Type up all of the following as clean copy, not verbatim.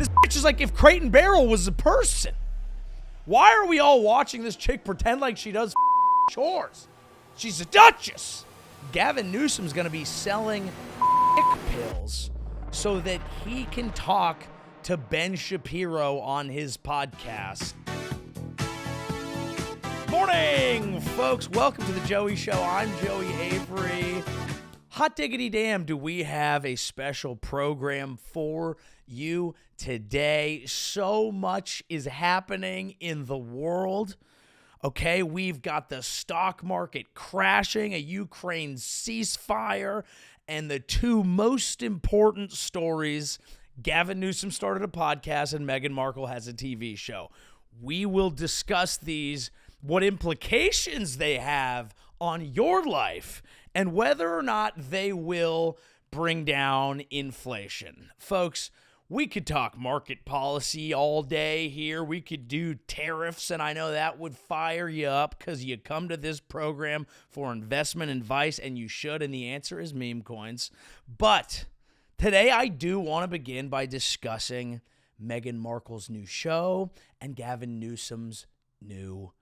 This bitch is like if Crate and Barrel was a person. Why are we all watching this chick pretend like she does chores? She's a duchess. Gavin Newsom's going to be selling pills so that he can talk to Ben Shapiro on his podcast. Morning, folks. Welcome to the Joey Show. I'm Joey Avery. Hot diggity damn, do we have a special program for you today. So much is happening in the world. Okay, we've got the stock market crashing, a Ukraine ceasefire, and the two most important stories. Gavin Newsom started a podcast and Meghan Markle has a TV show. We will discuss these, what implications they have on your life, and whether or not they will bring down inflation. Folks, we could talk market policy all day here. We could do tariffs, and I know that would fire you up because you come to this program for investment advice, and you should, and the answer is meme coins. But today I do want to begin by discussing Meghan Markle's new show and Gavin Newsom's new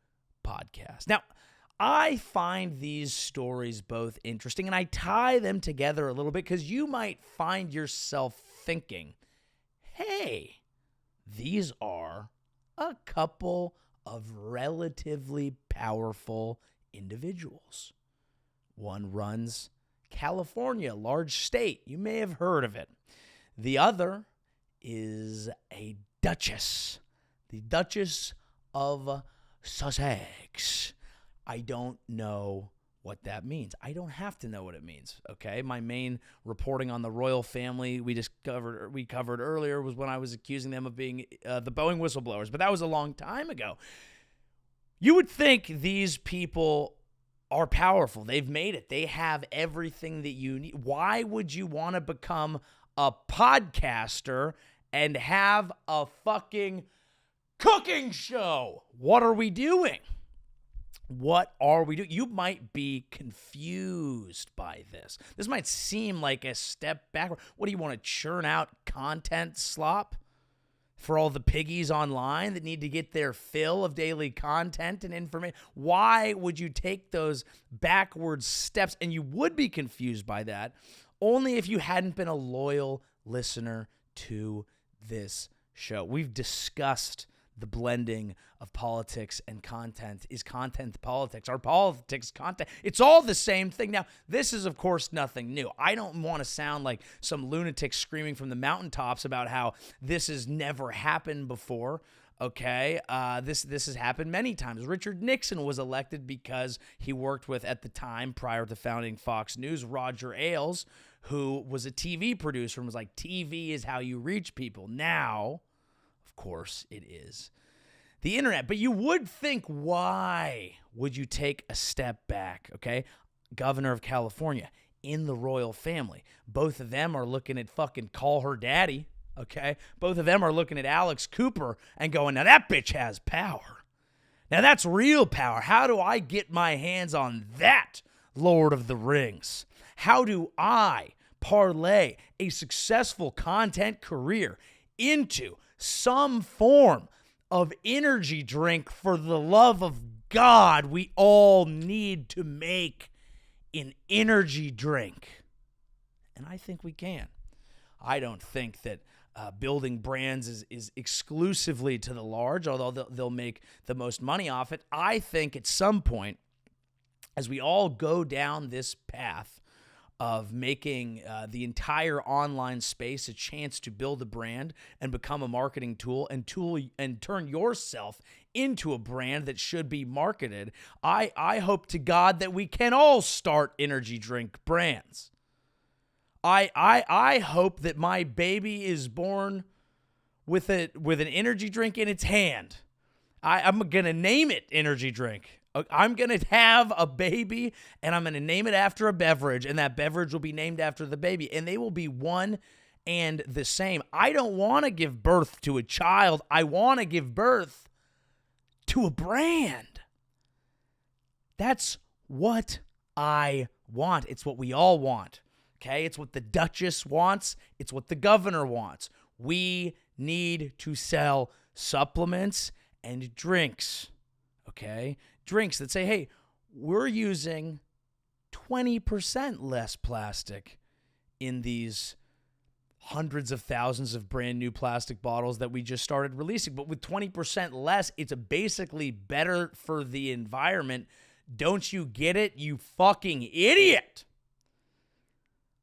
podcast. Now, I find these stories both interesting, and I tie them together a little bit because you might find yourself thinking, hey, these are a couple of relatively powerful individuals. One runs California, large state. You may have heard of it. The other is a duchess, the Duchess of Sussex. I don't know what that means. I don't have to know what it means, okay? My main reporting on the royal family we covered earlier was when I was accusing them of being the Boeing whistleblowers, but that was a long time ago. You would think these people are powerful. They've made it. They have everything that you need. Why would you want to become a podcaster and have a fucking cooking show? What are we doing? What are we doing? You might be confused by this. This might seem like a step backward. What do you want to churn out content slop for all the piggies online that need to get their fill of daily content and information? Why would you take those backward steps? And you would be confused by that only if you hadn't been a loyal listener to this show. We've discussed the blending of politics and content. Is content politics? Are politics content? It's all the same thing. Now, this is, of course, nothing new. I don't want to sound like some lunatic screaming from the mountaintops about how this has never happened before. Okay, this has happened many times. Richard Nixon was elected because he worked with, at the time, prior to founding Fox News, Roger Ailes, who was a TV producer and was like, TV is how you reach people. Now, of course, it is the internet. But you would think, why would you take a step back? Okay, Governor of California, in the royal family. Both of them are looking at fucking call her daddy. Okay, both of them are looking at Alex Cooper and going, now that bitch has power. Now that's real power. How do I get my hands on that, Lord of the Rings? How do I parlay a successful content career into some form of energy drink? For the love of God, we all need to make an energy drink. And I think we can. I don't think that building brands is exclusively to the large, although they'll make the most money off it. I think at some point, as we all go down this path of making the entire online space a chance to build a brand and become a marketing tool and turn yourself into a brand that should be marketed, I hope to God that we can all start energy drink brands. I hope that my baby is born with an energy drink in its hand. I'm going to name it energy drink. I'm going to have a baby, and I'm going to name it after a beverage, and that beverage will be named after the baby, and they will be one and the same. I don't want to give birth to a child. I want to give birth to a brand. That's what I want. It's what we all want. Okay, it's what the Duchess wants. It's what the governor wants. We need to sell supplements and drinks, okay? Drinks that say, hey, we're using 20% less plastic in these hundreds of thousands of brand new plastic bottles that we just started releasing. But with 20% less, it's basically better for the environment. Don't you get it, you fucking idiot?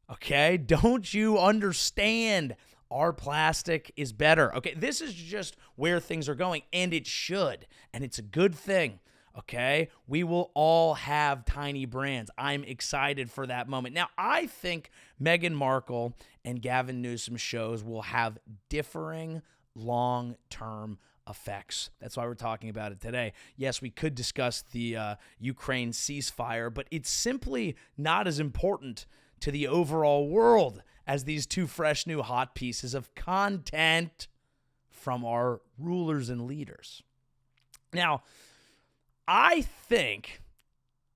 Okay? Don't you understand? Our plastic is better. Okay? This is just where things are going, and it should. And it's a good thing. Okay? We will all have tiny brands. I'm excited for that moment. Now, I think Meghan Markle and Gavin Newsom shows will have differing long-term effects. That's why we're talking about it today. Yes, we could discuss the Ukraine ceasefire, but it's simply not as important to the overall world as these two fresh new hot pieces of content from our rulers and leaders. Now, I think,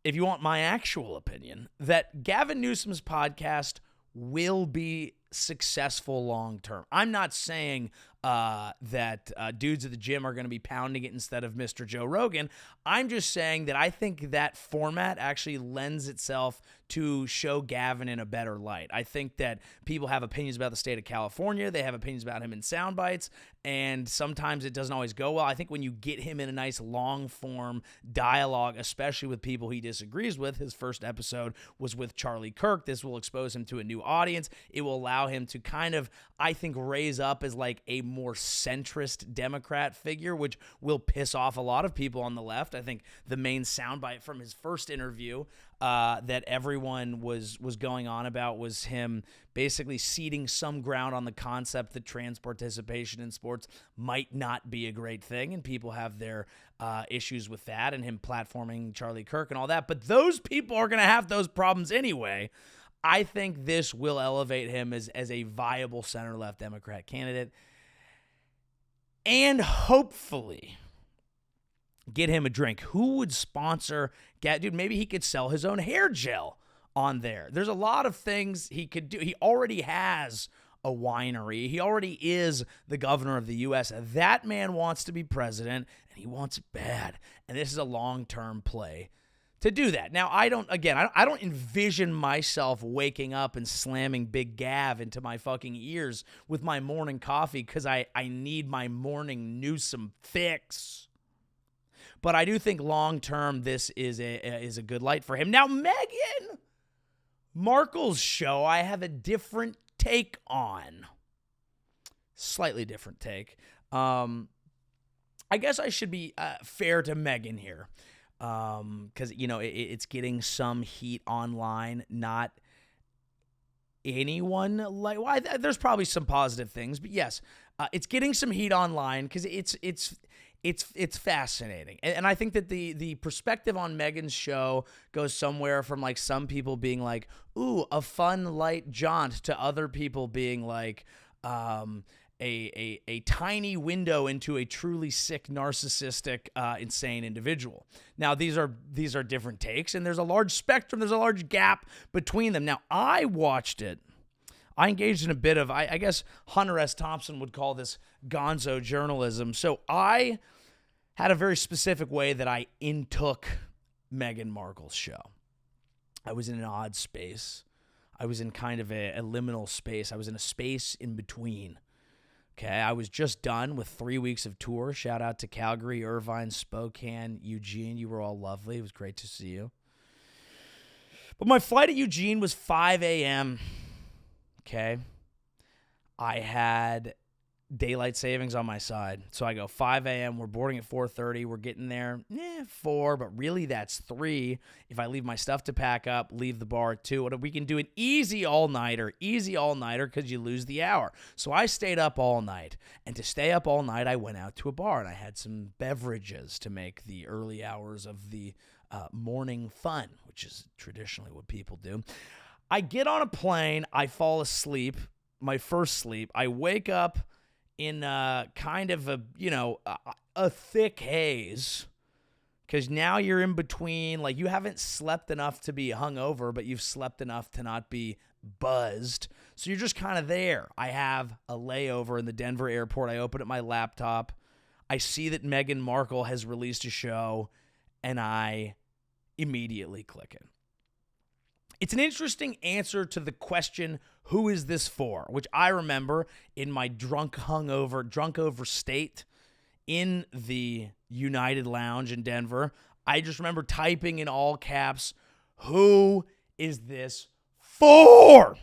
if you want my actual opinion, that Gavin Newsom's podcast will be successful long term. I'm not saying that dudes at the gym are going to be pounding it instead of Mr. Joe Rogan. I'm just saying that I think that format actually lends itself to show Gavin in a better light. I think that people have opinions about the state of California. They have opinions about him in sound bites, and sometimes it doesn't always go well. I think when you get him in a nice long-form dialogue, especially with people he disagrees with, his first episode was with Charlie Kirk. This will expose him to a new audience. It will allow him to kind of, I think, raise up as like a more centrist Democrat figure, which will piss off a lot of people on the left. I think the main soundbite from his first interview that everyone was going on about was him basically ceding some ground on the concept that trans participation in sports might not be a great thing, and people have their issues with that, and him platforming Charlie Kirk and all that. But those people are going to have those problems anyway. I think this will elevate him as a viable center-left Democrat candidate, and hopefully get him a drink. Who would sponsor? Dude, maybe he could sell his own hair gel on there. There's a lot of things he could do. He already has a winery. He already is the governor of the U.S. That man wants to be president, and he wants it bad. And this is a long-term play to do that. Now, I don't envision myself waking up and slamming Big Gav into my fucking ears with my morning coffee because I need my morning Newsom fix. But I do think long-term this is a good light for him. Now, Meghan Markle's show, I have a different take on. Slightly different take. I guess I should be fair to Meghan here. Because, you know, it's getting some heat online. Not anyone like... Well, there's probably some positive things. But yes, it's getting some heat online because it's fascinating. And I think that the perspective on Meghan's show goes somewhere from like some people being like, ooh, a fun light jaunt, to other people being like a tiny window into a truly sick, narcissistic, insane individual. Now, these are different takes, and there's a large spectrum, there's a large gap between them. Now, I watched it. I engaged in a bit of, I guess Hunter S. Thompson would call this gonzo journalism. So I had a very specific way that I intook Meghan Markle's show. I was in an odd space. I was in kind of a liminal space. I was in a space in between. Okay, I was just done with 3 weeks of tour. Shout out to Calgary, Irvine, Spokane, Eugene. You were all lovely. It was great to see you. But my flight at Eugene was 5 a.m., okay? I had daylight savings on my side. So I go 5 a.m. We're boarding at 4:30. We're getting there 4, but really that's 3. If I leave my stuff to pack up, leave the bar at 2. We can do an easy all-nighter because you lose the hour. So I stayed up all night. And to stay up all night, I went out to a bar and I had some beverages to make the early hours of the morning fun, which is traditionally what people do. I get on a plane. I fall asleep, my first sleep. I wake up in kind of a thick haze, because now you're in between, like you haven't slept enough to be hungover, but you've slept enough to not be buzzed. So you're just kind of there. I have a layover in the Denver airport. I open up my laptop. I see that Meghan Markle has released a show, and I immediately click it. It's an interesting answer to the question, who is this for? Which I remember in my drunk over state in the United Lounge in Denver. I just remember typing in all caps, who is this for?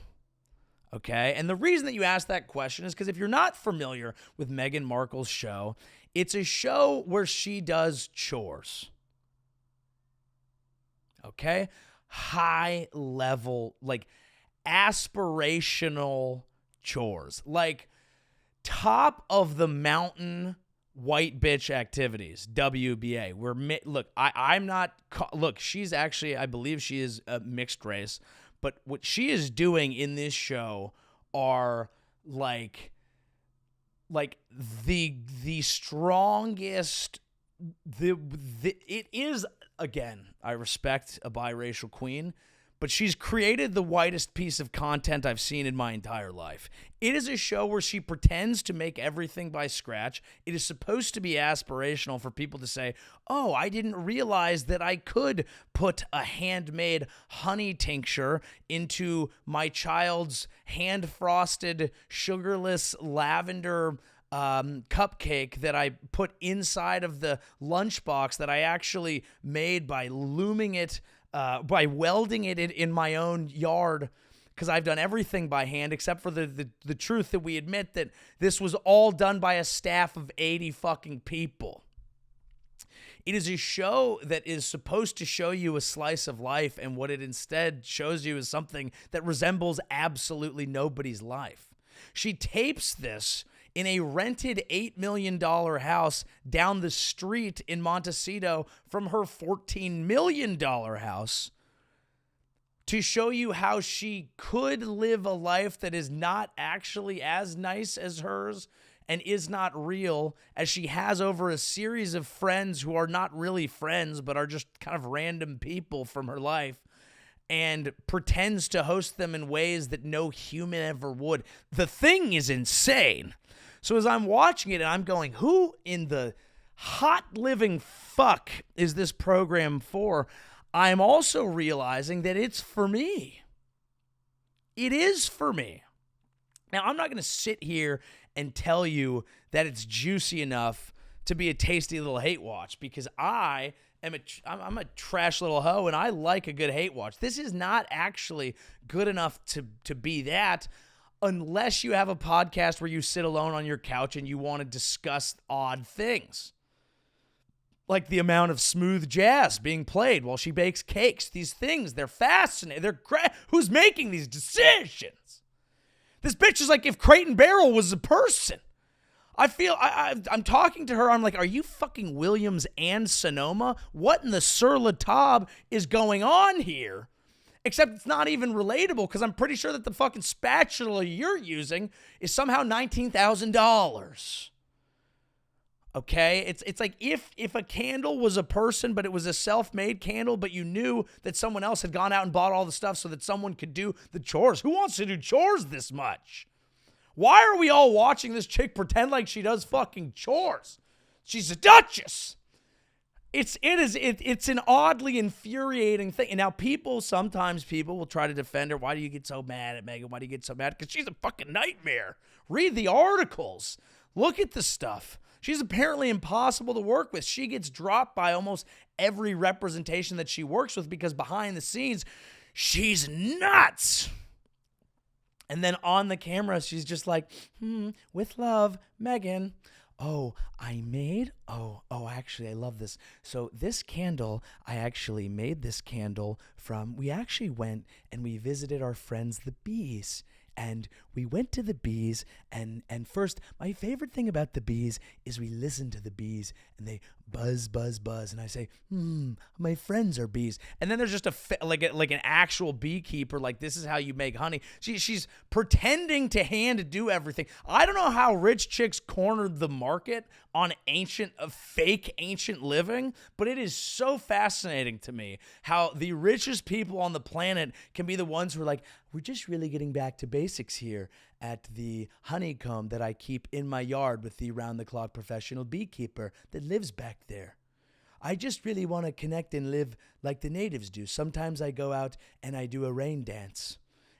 Okay, and the reason that you ask that question is because if you're not familiar with Meghan Markle's show, it's a show where she does chores. Okay? High level, like aspirational chores. Like top of the mountain white bitch activities, WBA. She's actually, I believe she is a mixed race, but what she is doing in this show are like the strongest. It is, again, I respect a biracial queen, but she's created the whitest piece of content I've seen in my entire life. It is a show where she pretends to make everything by scratch. It is supposed to be aspirational for people to say, oh, I didn't realize that I could put a handmade honey tincture into my child's hand-frosted, sugarless lavender cupcake that I put inside of the lunchbox that I actually made by by welding it in my own yard, because I've done everything by hand except for the truth that we admit that this was all done by a staff of 80 fucking people. It is a show that is supposed to show you a slice of life, and what it instead shows you is something that resembles absolutely nobody's life. She tapes this in a rented $8 million house down the street in Montecito from her $14 million house to show you how she could live a life that is not actually as nice as hers and is not real, as she has over a series of friends who are not really friends but are just kind of random people from her life, and pretends to host them in ways that no human ever would. The thing is insane. So as I'm watching it and I'm going, who in the hot living fuck is this program for? I'm also realizing that it's for me. It is for me. Now, I'm not going to sit here and tell you that it's juicy enough to be a tasty little hate watch, because I'm a trash little hoe and I like a good hate watch. This is not actually good enough to be that, unless you have a podcast where you sit alone on your couch and you want to discuss odd things. Like the amount of smooth jazz being played while she bakes cakes. These things, they're fascinating. They're great. Who's making these decisions? This bitch is like if Crate & Barrel was a person. I feel, I'm talking to her, I'm like, are you fucking Williams and Sonoma? What in the Sur La Table is going on here? Except it's not even relatable, because I'm pretty sure that the fucking spatula you're using is somehow $19,000. Okay? It's like if a candle was a person, but it was a self-made candle, but you knew that someone else had gone out and bought all the stuff so that someone could do the chores. Who wants to do chores this much? Why are we all watching this chick pretend like she does fucking chores? She's a duchess. It's an oddly infuriating thing. And now sometimes people will try to defend her. Why do you get so mad at Meghan? Why do you get so mad? Because she's a fucking nightmare. Read the articles. Look at the stuff. She's apparently impossible to work with. She gets dropped by almost every representation that she works with because behind the scenes, she's nuts. And then on the camera, she's just like, with love, Meghan. Actually, I love this. So this candle, I actually made this candle we actually went and we visited our friends, the bees. And we went to the bees, and first, my favorite thing about the bees is we listened to the bees, and they buzz, buzz, buzz. And I say, my friends are bees. And then there's just like an actual beekeeper. Like, this is how you make honey. She's pretending to hand do everything. I don't know how rich chicks cornered the market on fake ancient living, but it is so fascinating to me how the richest people on the planet can be the ones who are like, we're just really getting back to basics here at the honeycomb that I keep in my yard with the round-the-clock professional beekeeper that lives back there. I just really want to connect and live like the natives do. Sometimes I go out and I do a rain dance.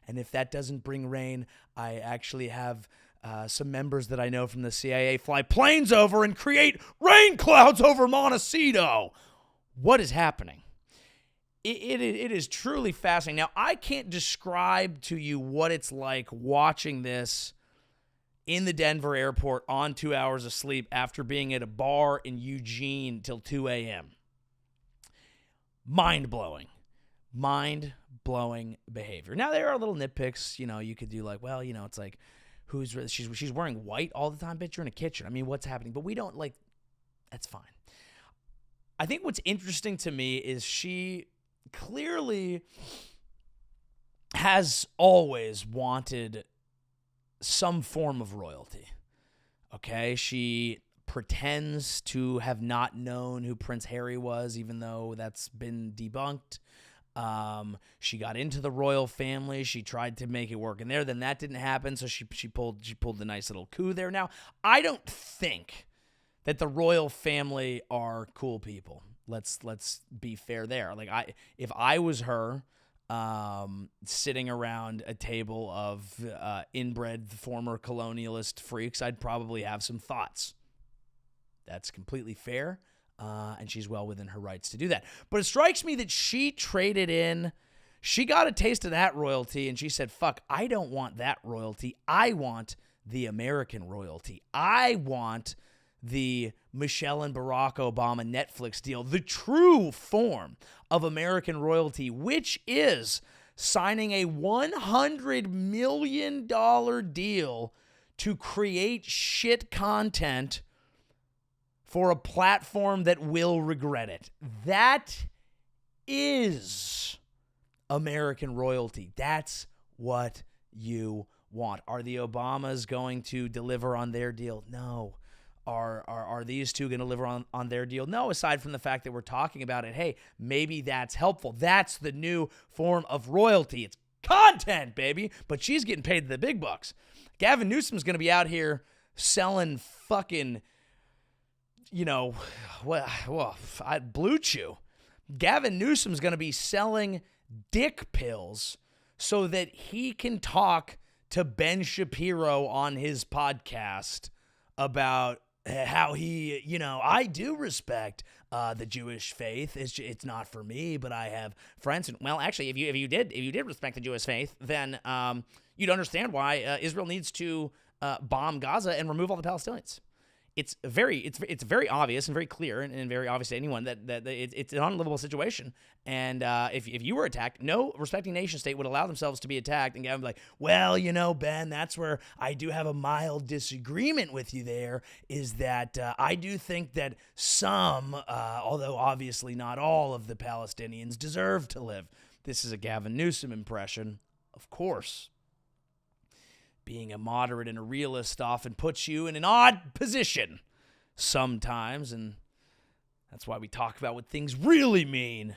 And if that doesn't bring rain, I actually have some members that I know from the CIA fly planes over and create rain clouds over Montecito. What is happening? It is truly fascinating. Now, I can't describe to you what it's like watching this in the Denver airport on 2 hours of sleep after being at a bar in Eugene till 2 a.m. Mind-blowing. Mind-blowing behavior. Now, there are little nitpicks. You could do like, well, it's like, she's wearing white all the time, bitch. You're in a kitchen. I mean, what's happening? But we don't that's fine. I think what's interesting to me is she clearly has always wanted some form of royalty. Okay? She pretends to have not known who Prince Harry was, even though that's been debunked. She got into the royal family. She tried to make it work in there. Then that didn't happen, so she pulled the nice little coup there. Now, I don't think that the royal family are cool people. Let's be fair there. Like, if I was her, sitting around a table of inbred former colonialist freaks, I'd probably have some thoughts. That's completely fair, and she's well within her rights to do that. But it strikes me that she traded in. She got a taste of that royalty, and she said, fuck, I don't want that royalty. I want the American royalty. I want the Michelle and Barack Obama Netflix deal, the true form of American royalty, which is signing a $100 million deal to create shit content for a platform that will regret it. That is American royalty. That's what you want. Are the Obamas going to deliver on their deal? No. Are these two going to deliver on their deal? No, aside from the fact that we're talking about it. Hey, maybe that's helpful. That's the new form of royalty. It's content, baby. But she's getting paid the big bucks. Gavin Newsom's going to be out here selling fucking, Blue Chew. Gavin Newsom's going to be selling dick pills so that he can talk to Ben Shapiro on his podcast about how he, I do respect the Jewish faith. It's not for me, but I have friends. And, well, actually, if you did respect the Jewish faith, then you'd understand why Israel needs to bomb Gaza and remove all the Palestinians. It's very obvious and very clear and very obvious to anyone that it's an unlivable situation. And if you were attacked, no respecting nation state would allow themselves to be attacked. And Gavin would be like, well, Ben, that's where I do have a mild disagreement with you there, is that I do think that some, although obviously not all of the Palestinians deserve to live. This is a Gavin Newsom impression, of course. Being a moderate and a realist often puts you in an odd position sometimes, and that's why we talk about what things really mean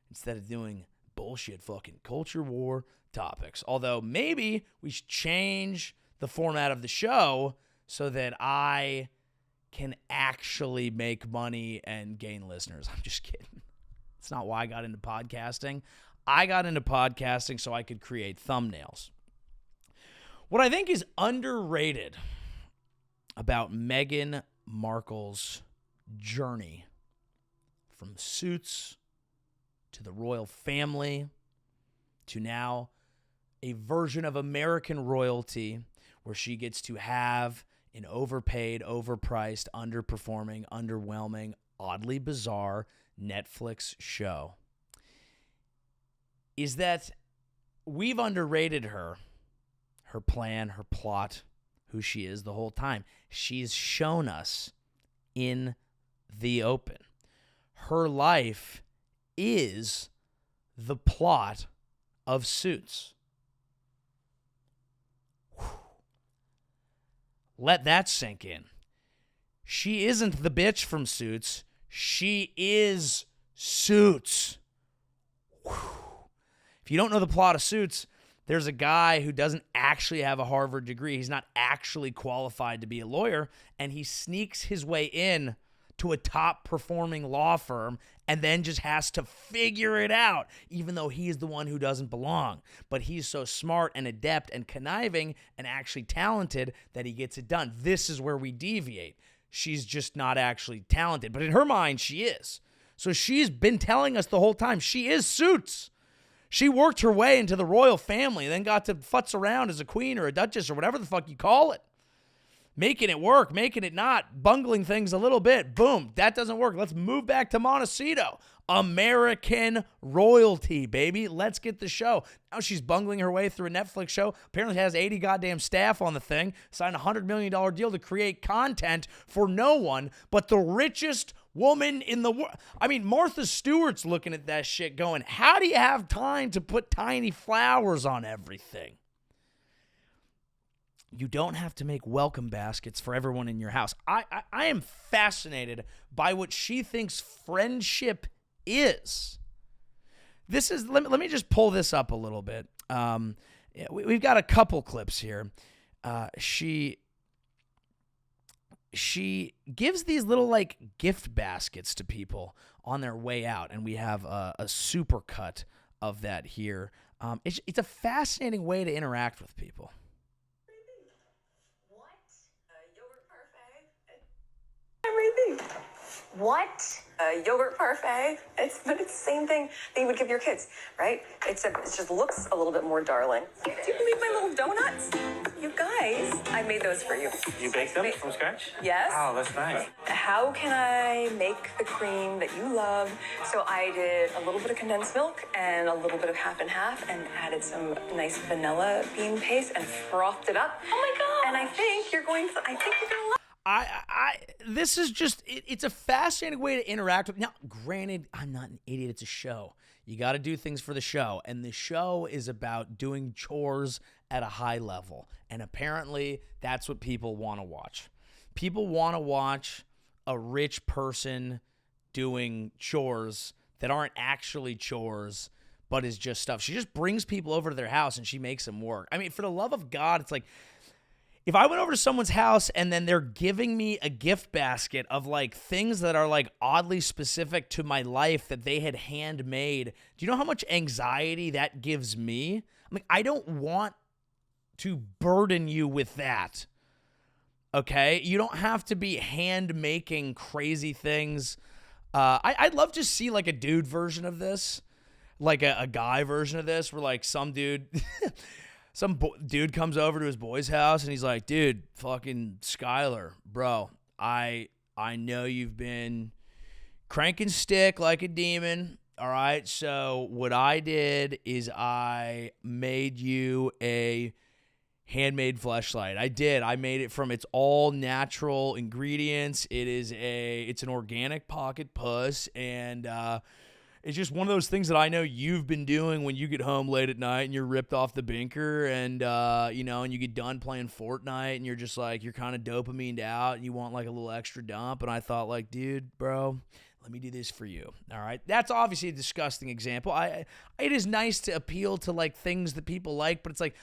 instead of doing bullshit fucking culture war topics. Although maybe we should change the format of the show so that I can actually make money and gain listeners. I'm just kidding. It's not why I got into podcasting. I got into podcasting so I could create thumbnails. What I think is underrated about Meghan Markle's journey from Suits to the royal family to now a version of American royalty where she gets to have an overpaid, overpriced, underperforming, underwhelming, oddly bizarre Netflix show is that we've underrated her plan, her plot, who she is the whole time. She's shown us in the open. Her life is the plot of Suits. Whew. Let that sink in. She isn't the bitch from Suits. She is Suits. Whew. If you don't know the plot of Suits, there's a guy who doesn't actually have a Harvard degree. He's not actually qualified to be a lawyer, and he sneaks his way in to a top-performing law firm and then just has to figure it out, even though he's the one who doesn't belong. But he's so smart and adept and conniving and actually talented that he gets it done. This is where we deviate. She's just not actually talented, but in her mind, she is. So she's been telling us the whole time she is Suits. She worked her way into the royal family and then got to futz around as a queen or a duchess or whatever the fuck you call it. Making it work, making it not, bungling things a little bit. Boom, that doesn't work. Let's move back to Montecito. American royalty, baby. Let's get the show. Now she's bungling her way through a Netflix show. Apparently has 80 goddamn staff on the thing. Signed a $100 million deal to create content for no one but the richest woman in the world. I mean, Martha Stewart's looking at that shit going, how do you have time to put tiny flowers on everything? You don't have to make welcome baskets for everyone in your house. I am fascinated by what she thinks friendship is. This is, let me just pull this up a little bit. We've got a couple clips here. She gives these little like gift baskets to people on their way out, and we have a super cut of that here. It's a fascinating way to interact with people. Everything. What? A yogurt parfait. But it's the same thing that you would give your kids, right? It just looks a little bit more darling. Do you believe my little donuts? You guys, I made those for you. You baked them from scratch? Yes. Oh, that's nice. How can I make the cream that you love? So I did a little bit of condensed milk and a little bit of half and half and added some nice vanilla bean paste and frothed it up. Oh my God. And I think you're going to love This is just, it's a fascinating way to interact with. Now, granted, I'm not an idiot. It's a show. You got to do things for the show. And the show is about doing chores at a high level. And apparently, that's what people want to watch. People want to watch a rich person doing chores that aren't actually chores, but is just stuff. She just brings people over to their house and she makes them work. I mean, for the love of God, it's like, if I went over to someone's house and then they're giving me a gift basket of like things that are like oddly specific to my life that they had handmade, do you know how much anxiety that gives me? I'm like, I don't want to burden you with that. Okay? You don't have to be hand making crazy things. I'd love to see like a dude version of this, like a guy version of this where like some dude... dude comes over to his boy's house and he's like, dude, fucking Skylar, bro, I know you've been cranking stick like a demon, all right? So what I did is I made you a handmade fleshlight. I made it from, it's all natural ingredients. It's an organic pocket puss, and it's just one of those things that I know you've been doing when you get home late at night and you're ripped off the binker and, and you get done playing Fortnite and you're just like, you're kind of dopamined out and you want like a little extra dump. And I thought like, dude, bro, let me do this for you. All right. That's obviously a disgusting example. It is nice to appeal to like things that people like, but it's like,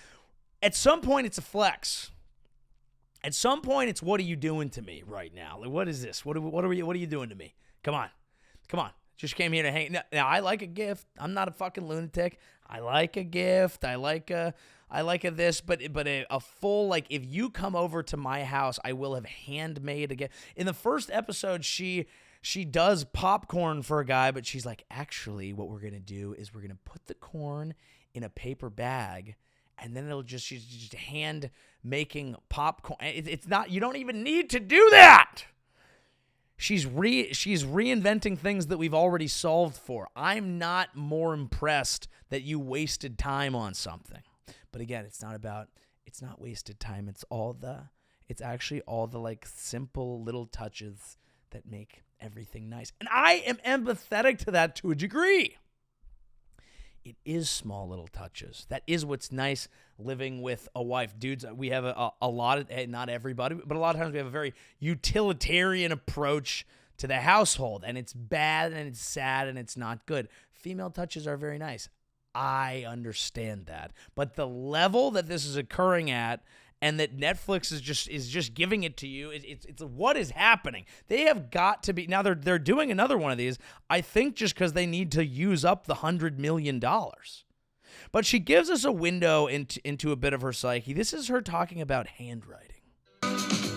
at some point it's a flex. At some point it's, what are you doing to me right now? Like, what is this? What are you doing to me? Come on. Just came here to hang. Now, I like a gift. I'm not a fucking lunatic. I like a gift. I like a this, but a full, like, if you come over to my house, I will have handmade a gift. In the first episode, she does popcorn for a guy, but she's like, actually, what we're going to do is we're going to put the corn in a paper bag, and then she's just hand making popcorn. It's not, you don't even need to do that. She's reinventing things that we've already solved for. I'm not more impressed that you wasted time on something. But again, it's not wasted time. It's actually all the like simple little touches that make everything nice. And I am empathetic to that to a degree. It is small little touches. That is what's nice living with a wife. Dudes, we have a lot of, not everybody, but a lot of times we have a very utilitarian approach to the household. And it's bad and it's sad and it's not good. Female touches are very nice. I understand that. But the level that this is occurring at, and that Netflix is just giving it to you. It's what is happening. They have got to be now. They're doing another one of these. I think just because they need to use up the $100 million. But she gives us a window into a bit of her psyche. This is her talking about handwriting.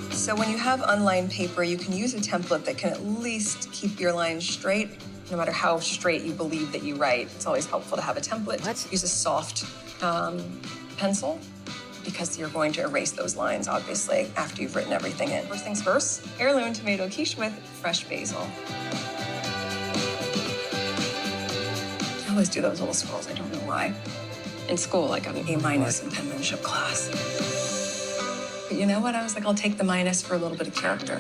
So when you have unlined paper, you can use a template that can at least keep your lines straight, no matter how straight you believe that you write. It's always helpful to have a template. What? Use a soft pencil, because you're going to erase those lines, obviously, after you've written everything in. First things first, heirloom tomato quiche with fresh basil. I always do those little scrolls, I don't know why. In school, I got an A- in penmanship class. But you know what? I was like, I'll take the minus for a little bit of character.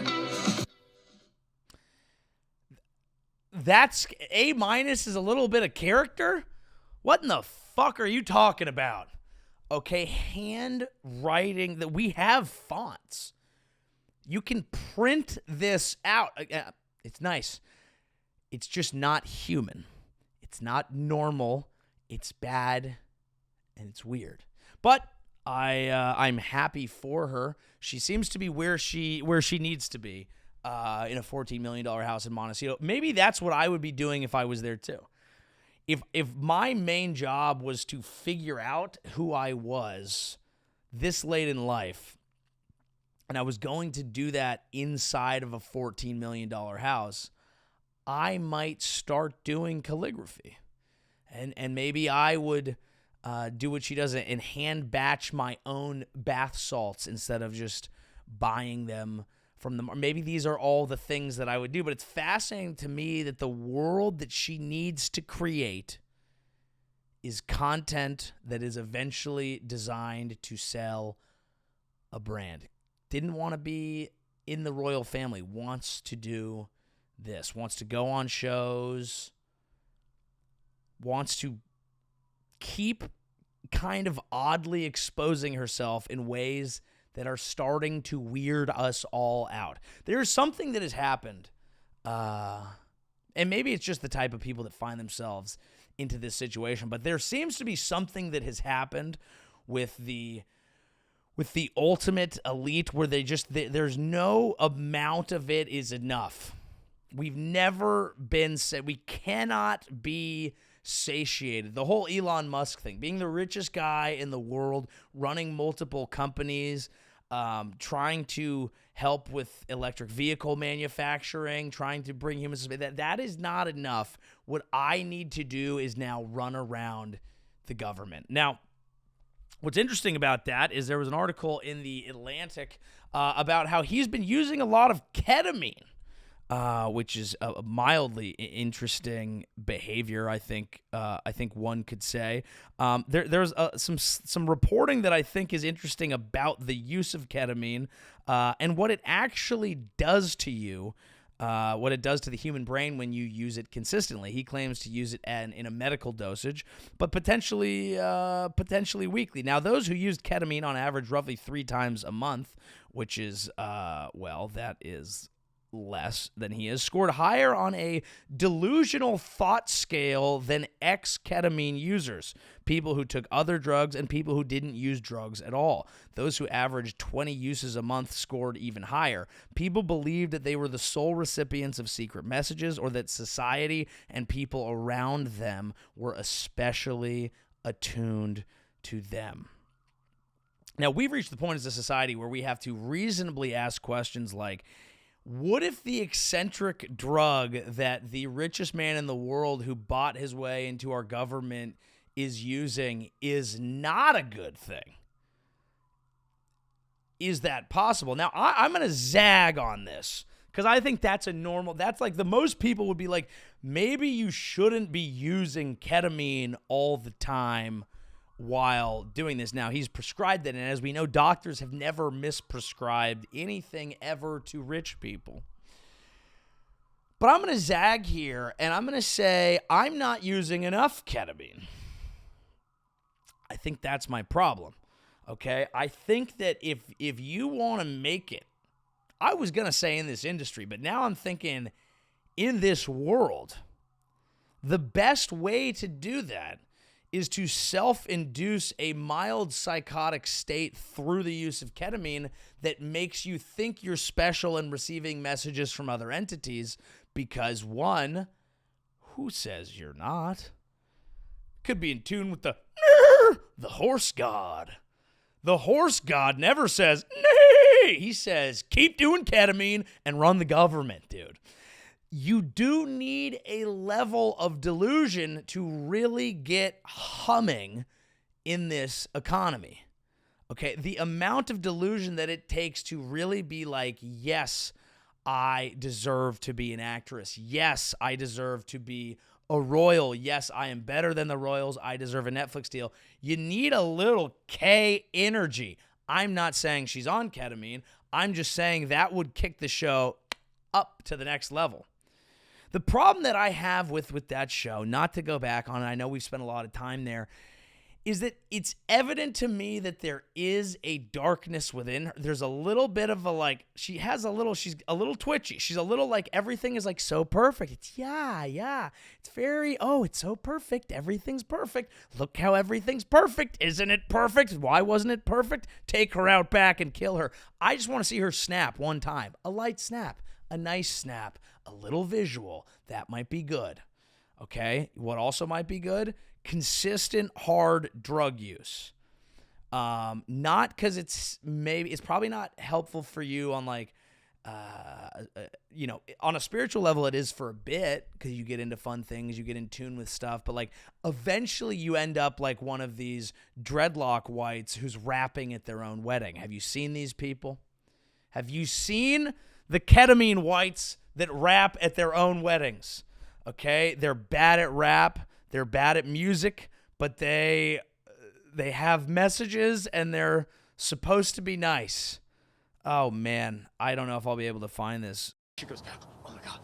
That's A- is a little bit of character? What in the fuck are you talking about? Okay, handwriting, that we have fonts. You can print this out. It's nice. It's just not human. It's not normal. It's bad, and it's weird. But I'm happy for her. She seems to be where she needs to be in a $14 million house in Montecito. Maybe that's what I would be doing if I was there too. If my main job was to figure out who I was this late in life, and I was going to do that inside of a $14 million house, I might start doing calligraphy. And maybe I would do what she does and hand batch my own bath salts instead of just buying them from them. Or maybe these are all the things that I would do, but it's fascinating to me that the world that she needs to create is content that is eventually designed to sell a brand. Didn't want to be in the royal family, wants to do this, wants to go on shows, wants to keep kind of oddly exposing herself in ways that are starting to weird us all out. There's something that has happened, and maybe it's just the type of people that find themselves into this situation, but there seems to be something that has happened with the ultimate elite where there's no amount of it is enough. We've never been said, we cannot be satiated. The whole Elon Musk thing, being the richest guy in the world, running multiple companies, trying to help with electric vehicle manufacturing, trying to bring humans to space. That is not enough. What I need to do is now run around the government. Now, what's interesting about that is there was an article in the Atlantic about how he's been using a lot of ketamine, which is a mildly interesting behavior, I think one could say. There's some reporting that I think is interesting about the use of ketamine and what it actually does to you, what it does to the human brain when you use it consistently. He claims to use it in a medical dosage, but potentially weekly. Now, those who used ketamine on average roughly 3 times a month, which is, that is less than he is, scored higher on a delusional thought scale than ex-ketamine users, people who took other drugs and people who didn't use drugs at all. Those who averaged 20 uses a month scored even higher. People believed that they were the sole recipients of secret messages or that society and people around them were especially attuned to them. Now, we've reached the point as a society where we have to reasonably ask questions like, what if the eccentric drug that the richest man in the world who bought his way into our government is using is not a good thing? Is that possible? Now, I'm going to zag on this because I think that's that's like the most people would be like, maybe you shouldn't be using ketamine all the time while doing this. Now, he's prescribed it, and as we know, doctors have never misprescribed anything ever to rich people. But I'm going to zag here, and I'm going to say I'm not using enough ketamine. I think that's my problem, okay? I think that if you want to make it, I was going to say in this industry, but now I'm thinking in this world, the best way to do that is to self-induce a mild psychotic state through the use of ketamine that makes you think you're special and receiving messages from other entities because, one, who says you're not? Could be in tune with the horse god. The horse god never says, nay. He says, keep doing ketamine and run the government, dude. You do need a level of delusion to really get humming in this economy. Okay, the amount of delusion that it takes to really be like, yes, I deserve to be an actress. Yes, I deserve to be a royal. Yes, I am better than the royals. I deserve a Netflix deal. You need a little K energy. I'm not saying she's on ketamine. I'm just saying that would kick the show up to the next level. The problem that I have with that show, not to go back on it, I know we've spent a lot of time there, is that it's evident to me that there is a darkness within her. There's a little bit of a she's a little twitchy. She's a little like everything is like so perfect. It's It's very, it's so perfect. Everything's perfect. Look how everything's perfect. Isn't it perfect? Why wasn't it perfect? Take her out back and kill her. I just want to see her snap one time. A light snap, a nice snap, a little visual. That might be good. Okay? What also might be good? Consistent hard drug use. Not because it's probably not helpful for you on on a spiritual level, it is for a bit because you get into fun things, you get in tune with stuff, but eventually you end up like one of these dreadlock whites who's rapping at their own wedding. Have you seen these people? Have you seen the ketamine whites that rap at their own weddings? Okay, they're bad at rap. They're bad at music, but they have messages and they're supposed to be nice. Oh, man. I don't know if I'll be able to find this. She goes, oh my God.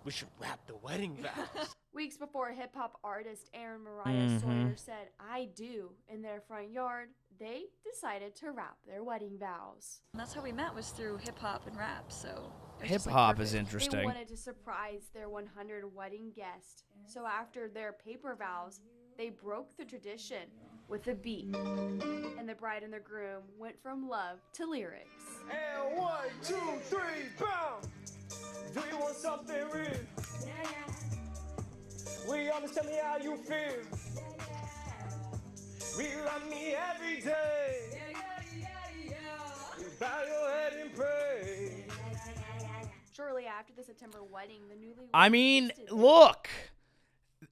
We should rap the wedding vows. Weeks before hip-hop artist Aaron Mariah Sawyer said, I do, in their front yard, they decided to rap their wedding vows. And that's how we met, was through hip-hop and rap, so... Hip-hop is interesting. They wanted to surprise their 100 wedding guests, so after their paper vows, they broke the tradition with a beat. And the bride and the groom went from love to lyrics. And 1, 2, 3, boom! Do you want something real? Will you always tell me how you feel? Will you love me every day? You bow your head and pray. Shortly after the September wedding, the newlyweds... I mean, look,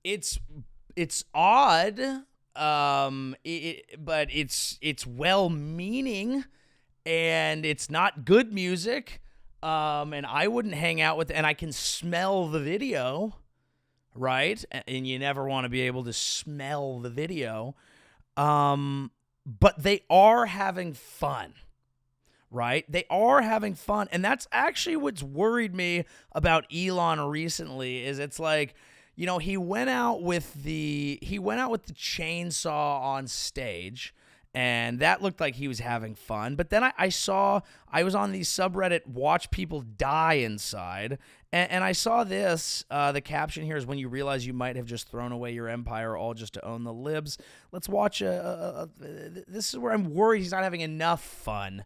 it's odd, but it's well-meaning, and it's not good music, and I wouldn't hang out with... And I can smell the video, right? And you never want to be able to smell the video. But they are having fun. Right? They are having fun. And that's actually what's worried me about Elon recently is it's like, he went out with the chainsaw on stage, and that looked like he was having fun. But then I was on the subreddit Watch People Die Inside, and I saw this. The caption here is, when you realize you might have just thrown away your empire all just to own the libs. Let's watch this is where I'm worried he's not having enough fun.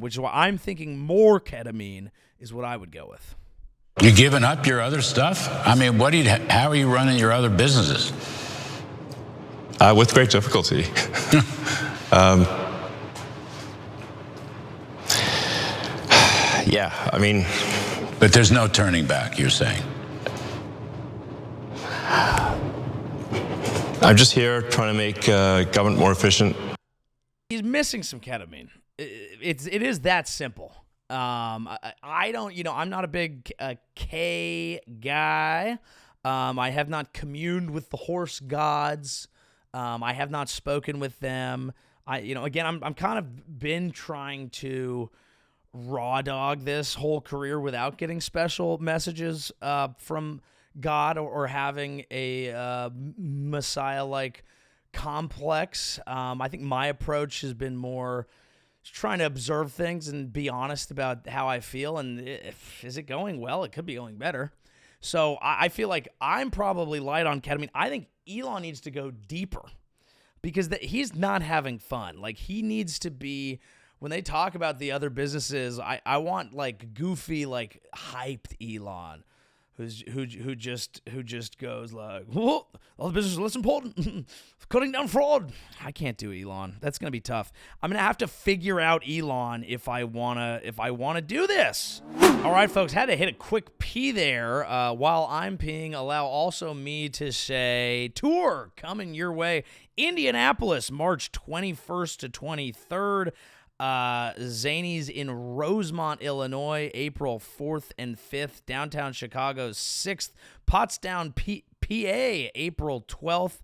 Which is why I'm thinking more ketamine is what I would go with. You giving up your other stuff? I mean, how are you running your other businesses? With great difficulty. Yeah, I mean... But there's no turning back, you're saying? I'm just here trying to make government more efficient. He's missing some ketamine. It is that simple. I don't, I'm not a big K guy. I have not communed with the horse gods. I have not spoken with them. I'm kind of been trying to raw dog this whole career without getting special messages from God or having a Messiah-like complex. I think my approach has been more trying to observe things and be honest about how I feel. And is it going well? It could be going better. So I feel like I'm probably light on ketamine. I think Elon needs to go deeper because he's not having fun. Like, he needs to be, when they talk about the other businesses, I want like goofy, like hyped Elon. Who just goes like, well, all the business is less important. Cutting down fraud. I can't do Elon. That's gonna be tough. I'm gonna have to figure out Elon if I wanna do this. All right, folks, had to hit a quick pee there. While I'm peeing, allow also me to say tour coming your way. Indianapolis, March 21st to 23rd. Zanies in Rosemont, Illinois, April 4th and 5th. Downtown Chicago, 6th. Pottstown, PA, April 12th.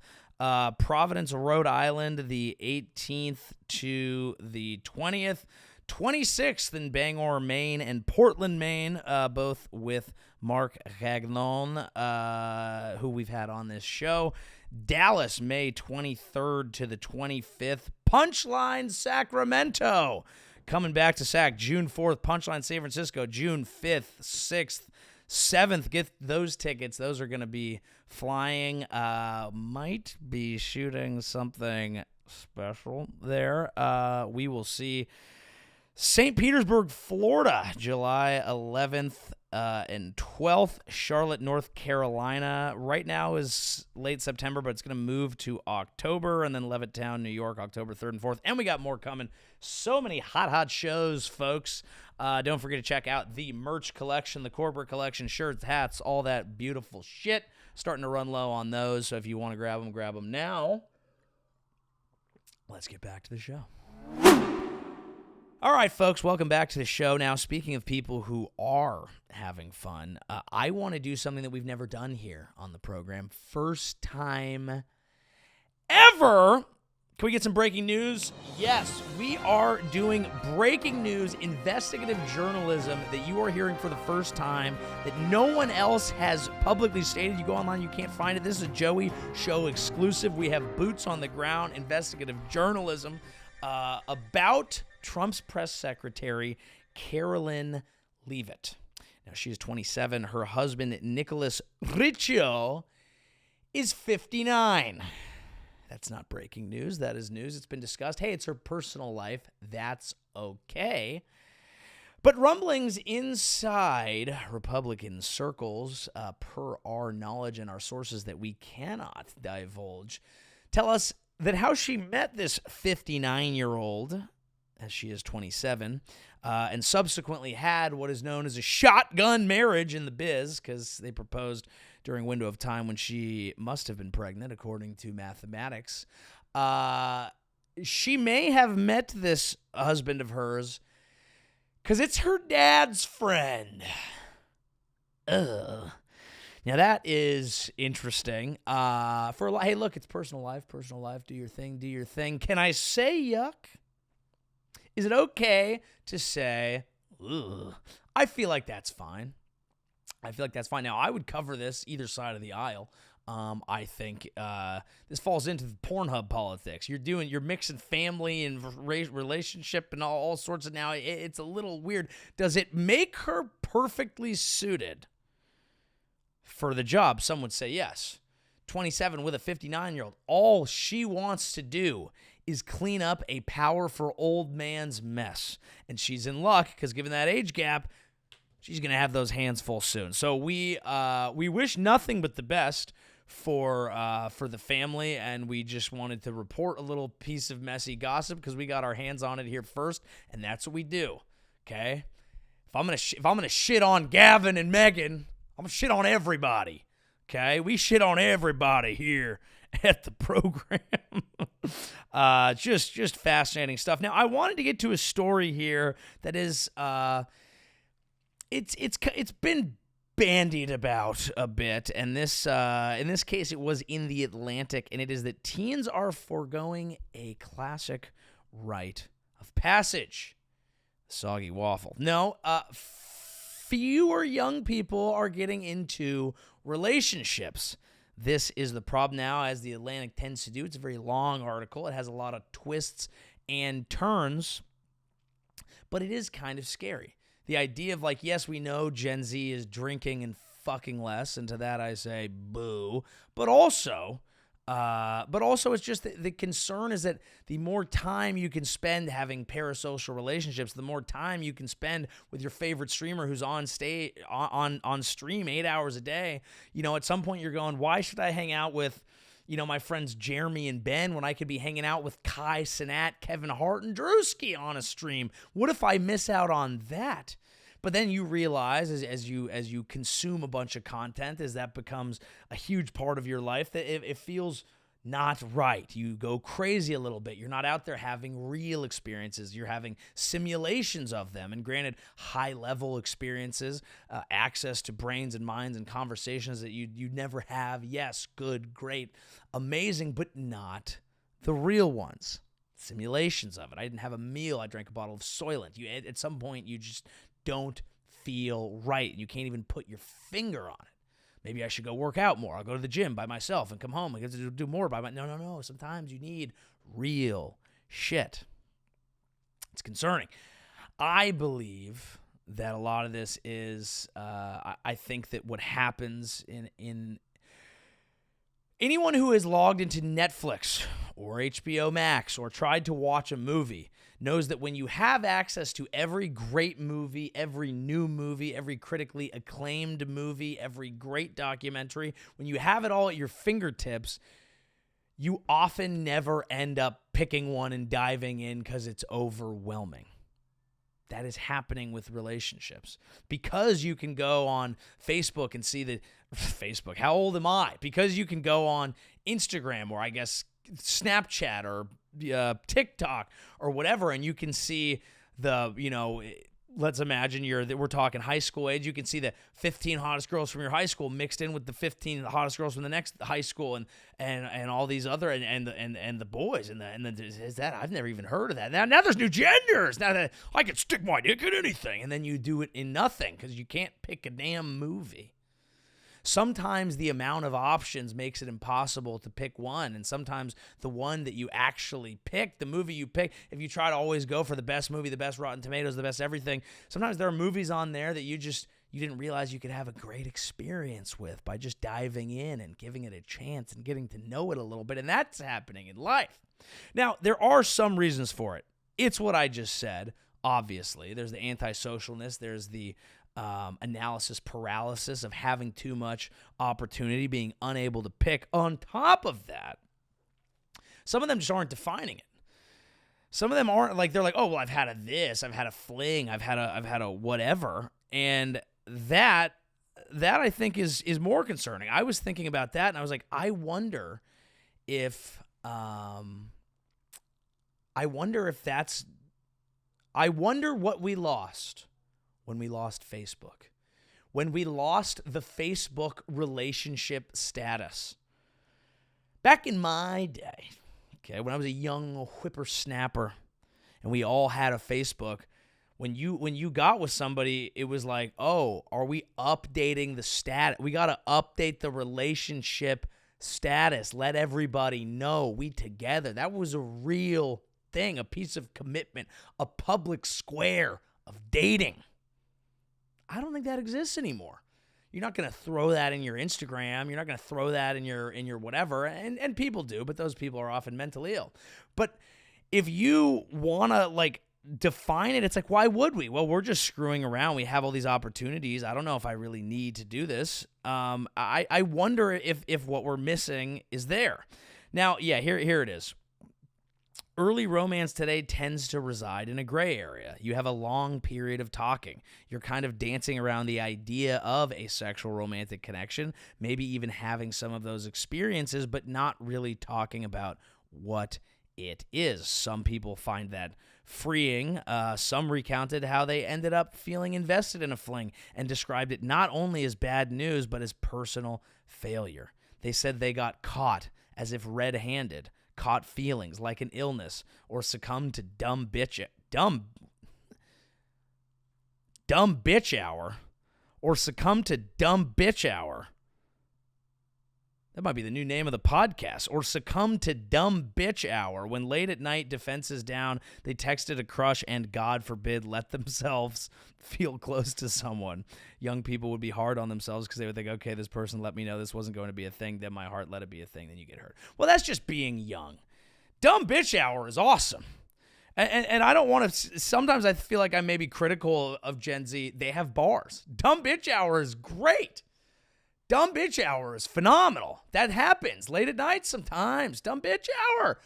Providence, Rhode Island, the 18th to the 20th. 26th in Bangor, Maine, and Portland, Maine, both with Mark Gagnon, who we've had on this show. Dallas, May 23rd to the 25th. Punchline, Sacramento. Coming back to Sac, June 4th. Punchline, San Francisco, June 5th, 6th, 7th. Get those tickets. Those are going to be flying. Might be shooting something special there. We will see. St. Petersburg, Florida, July 11th and 12th. Charlotte, North Carolina. Right now is late September, but it's going to move to October. And then Levittown, New York, October 3rd and 4th. And we got more coming. So many hot shows, folks. Don't forget to check out the merch collection, the corporate collection, shirts, hats, all that beautiful shit. Starting to run low on those, so if you want to grab them now. Let's get back to the show. All right, folks, welcome back to the show. Now, speaking of people who are having fun, I want to do something that we've never done here on the program. First time ever. Can we get some breaking news? Yes, we are doing breaking news, investigative journalism that you are hearing for the first time, that no one else has publicly stated. You go online, you can't find it. This is a Joey Show exclusive. We have boots on the ground, investigative journalism about Trump's press secretary, Carolyn Leavitt. Now, she is 27. Her husband, Nicholas Riccio, is 59. That's not breaking news. That is news. It's been discussed. Hey, it's her personal life. That's okay. But rumblings inside Republican circles, per our knowledge and our sources that we cannot divulge, tell us that how she met this 59-year-old, as she is 27, and subsequently had what is known as a shotgun marriage in the biz, because they proposed during a window of time when she must have been pregnant, according to mathematics. She may have met this husband of hers because it's her dad's friend. Ugh. Now, that is interesting. Hey, look, it's personal life. Do your thing. Can I say yuck? Is it okay to say, ugh? I feel like that's fine. Now, I would cover this either side of the aisle. I think this falls into the Pornhub politics. You're mixing family and relationship and all sorts of, now it's a little weird. Does it make her perfectly suited for the job? Some would say yes. 27 with a 59-year-old. All she wants to do is clean up a powerful old man's mess. And she's in luck because given that age gap, she's going to have those hands full soon. So we wish nothing but the best for the family, and we just wanted to report a little piece of messy gossip because we got our hands on it here first, and that's what we do. Okay? If I'm gonna shit on Gavin and Meghan, I'm gonna shit on everybody. Okay? We shit on everybody here at the program. Just fascinating stuff. Now, I wanted to get to a story here that is it's been bandied about a bit, and this in this case it was in the Atlantic, and it is that teens are foregoing a classic rite of passage. Soggy waffle. No, fewer young people are getting into relationships. This is the problem now, as the Atlantic tends to do. It's a very long article. It has a lot of twists and turns, but it is kind of scary. The idea of like, yes, we know Gen Z is drinking and fucking less, and to that I say boo, but also it's just the concern is that the more time you can spend having parasocial relationships, the more time you can spend with your favorite streamer who's on stream 8 hours a day. You know, at some point you're going, why should I hang out with, you know, my friends Jeremy and Ben when I could be hanging out with Kai Cenat, Kevin Hart, and Drewski on a stream? What if I miss out on that? But then you realize as you consume a bunch of content, as that becomes a huge part of your life, that it feels not right. You go crazy a little bit. You're not out there having real experiences. You're having simulations of them. And granted, high-level experiences, access to brains and minds and conversations that you never have. Yes, good, great, amazing, but not the real ones. Simulations of it. I didn't have a meal. I drank a bottle of Soylent. At some point, you just don't feel right. You can't even put your finger on it. Maybe I should go work out more. I'll go to the gym by myself and come home. I get to do more by myself. No. Sometimes you need real shit. It's concerning. I believe that a lot of this is, I think that what happens in anyone who has logged into Netflix or HBO Max or tried to watch a movie knows that when you have access to every great movie, every new movie, every critically acclaimed movie, every great documentary, when you have it all at your fingertips, you often never end up picking one and diving in because it's overwhelming. That is happening with relationships. Because you can go on Facebook and see the Facebook, how old am I? Because you can go on Instagram or I guess Snapchat or TikTok or whatever, and you can see the, you know, let's imagine we're talking high school age. You can see the 15 hottest girls from your high school mixed in with the 15 hottest girls from the next high school, and all these other and the boys and is that I've never even heard of that. Now there's new genders. Now that I can stick my dick in anything, and then you do it in nothing because you can't pick a damn movie. Sometimes the amount of options makes it impossible to pick one, and sometimes the one that you actually pick, the movie you pick, if you try to always go for the best movie, the best Rotten Tomatoes, the best everything, sometimes there are movies on there that you didn't realize you could have a great experience with by just diving in and giving it a chance and getting to know it a little bit, and that's happening in life. Now, there are some reasons for it. It's what I just said, obviously. There's the antisocialness, there's the analysis paralysis of having too much opportunity, being unable to pick. On top of that, some of them just aren't defining it. Some of them aren't like, they're like, oh, well, I've had a this, I've had a fling, I've had a whatever. And that I think is more concerning. I was thinking about that and I was like, I wonder if what we lost when we lost Facebook, when we lost the Facebook relationship status. Back in my day, okay, when I was a young whippersnapper and we all had a Facebook, when you got with somebody, it was like, oh, are we updating the status? We got to update the relationship status. Let everybody know we together. That was a real thing, a piece of commitment, a public square of dating. I don't think that exists anymore. You're not going to throw that in your Instagram. You're not going to throw that in your whatever. And people do, but those people are often mentally ill. But if you want to like define it, it's like, why would we? Well, we're just screwing around. We have all these opportunities. I don't know if I really need to do this. I wonder if what we're missing is there. Now, yeah, here it is. Early romance today tends to reside in a gray area. You have a long period of talking. You're kind of dancing around the idea of a sexual romantic connection, maybe even having some of those experiences, but not really talking about what it is. Some people find that freeing. Some recounted how they ended up feeling invested in a fling and described it not only as bad news, but as personal failure. They said they got caught as if red-handed, caught feelings like an illness, or succumbed to dumb dumb bitch hour or succumb to dumb bitch hour. That might be the new name of the podcast. Or succumb to dumb bitch hour. When late at night, defense is down, they texted a crush and, God forbid, let themselves feel close to someone. Young people would be hard on themselves because they would think, okay, this person let me know this wasn't going to be a thing. Then my heart let it be a thing. Then you get hurt. Well, that's just being young. Dumb bitch hour is awesome. And I don't want to, sometimes I feel like I may be critical of Gen Z. They have bars. Dumb bitch hour is great. Dumb bitch hour is phenomenal. That happens late at night sometimes. Dumb bitch hour.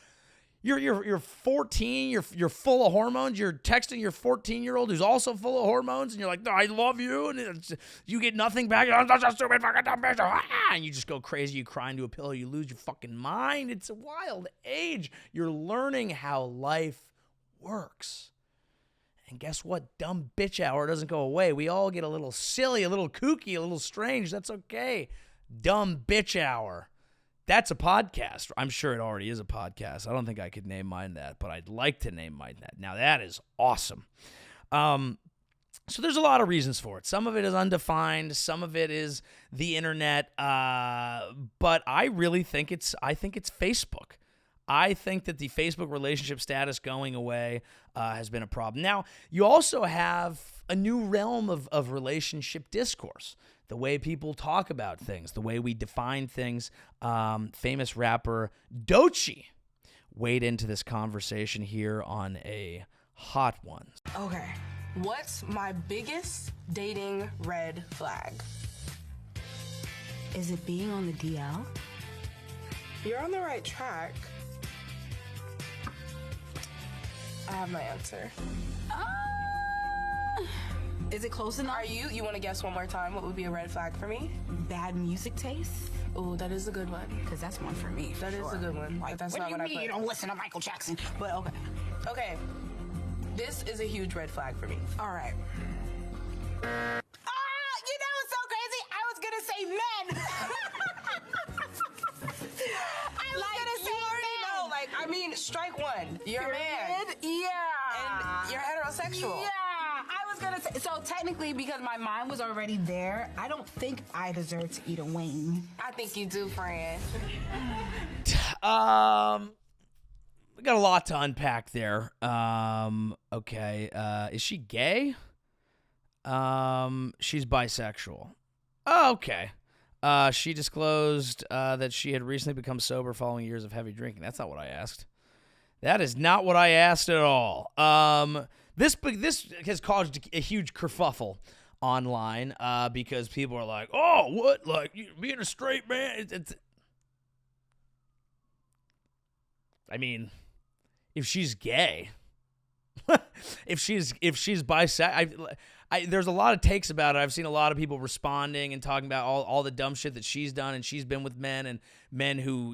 You're 14. You're full of hormones. You're texting your 14-year-old who's also full of hormones, and you're like, I love you, and you get nothing back. I'm such a stupid fucking dumb bitch. And you just go crazy. You cry into a pillow. You lose your fucking mind. It's a wild age. You're learning how life works. And guess what? Dumb bitch hour doesn't go away. We all get a little silly, a little kooky, a little strange. That's okay. Dumb bitch hour. That's a podcast. I'm sure it already is a podcast. I don't think I could name mine that, but I'd like to name mine that. Now, that is awesome. So there's a lot of reasons for it. Some of it is undefined. Some of it is the internet. But I really think it's Facebook. I think that the Facebook relationship status going away has been a problem. Now, you also have a new realm of relationship discourse, the way people talk about things, the way we define things. Famous rapper Doechi weighed into this conversation here on a Hot Ones. Okay, what's my biggest dating red flag? Is it being on the DL? You're on the right track. I have my answer. Is it close enough? You want to guess one more time? What would be a red flag for me? Bad music taste? Oh, that is a good one. Because that's one for me. That is a good one. Like, But that's what not do you what mean I put. you don't listen to Michael Jackson? But okay. Okay, this is a huge red flag for me. All right. You know what's so crazy? I was going to say men. I mean, strike one. You're a man. Yeah. And you're heterosexual. Yeah. I was going to say, so technically, because my mind was already there, I don't think I deserve to eat a wing. I think you do, friend. We got a lot to unpack there. Okay. Is she gay? She's bisexual. Oh, okay. She disclosed that she had recently become sober following years of heavy drinking. That's not what I asked. That is not what I asked at all. This has caused a huge kerfuffle online because people are like, oh, what? Like, being a straight man? I mean, if she's gay, if she's bisexual, there's a lot of takes about it. I've seen a lot of people responding and talking about all the dumb shit that she's done, and she's been with men who,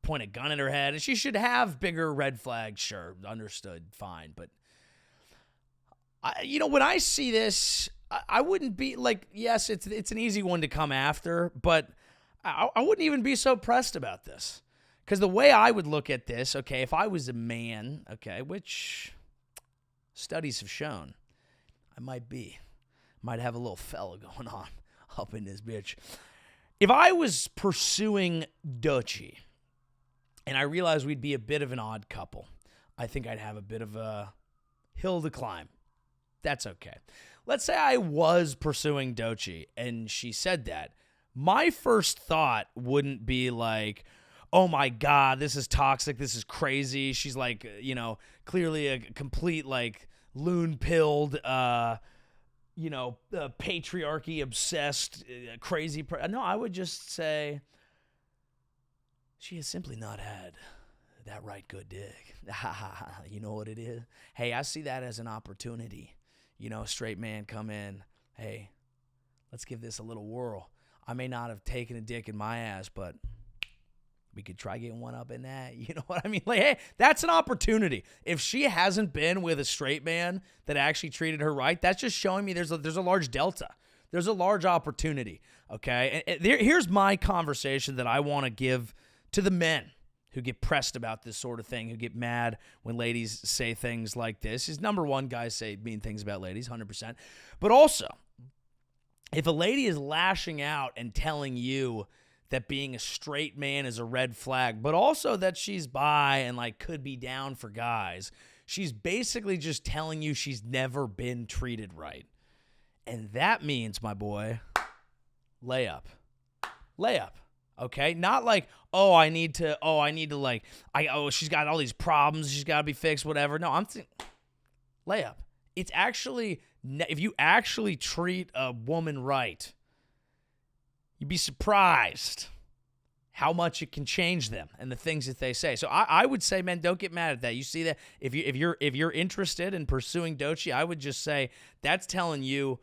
point a gun at her head, and she should have bigger red flags. Sure, understood, fine. But, when I see this, I wouldn't be like, yes, it's an easy one to come after, but I wouldn't even be so pressed about this. Because the way I would look at this, okay, if I was a man, okay, which studies have shown I might have a little fella going on up in this bitch. If I was pursuing Doechi and I realized we'd be a bit of an odd couple, I think I'd have a bit of a hill to climb. That's okay. Let's say I was pursuing Doechi and she said that. My first thought wouldn't be like, oh my God, this is toxic. This is crazy. She's like, clearly a complete like loon-pilled, patriarchy-obsessed, crazy. No, I would just say she has simply not had that right good dick. You know what it is? Hey, I see that as an opportunity. Straight man come in. Hey, let's give this a little whirl. I may not have taken a dick in my ass, but we could try getting one up in that. You know what I mean? Like, hey, that's an opportunity. If she hasn't been with a straight man that actually treated her right, that's just showing me there's a large delta. There's a large opportunity, okay? And here's my conversation that I want to give to the men who get pressed about this sort of thing, who get mad when ladies say things like this, is number one, guys say mean things about ladies, 100%. But also, if a lady is lashing out and telling you that being a straight man is a red flag, but also that she's bi and like could be down for guys, she's basically just telling you she's never been treated right. And that means, my boy, layup. Okay? Not like, I need to like, she's got all these problems, she's got to be fixed, whatever. No, I'm thinking, layup. It's actually, if you actually treat a woman right, you'd be surprised how much it can change them and the things that they say. So I would say, man, don't get mad at that. You see that if you're interested in pursuing Doechi, I would just say that's telling you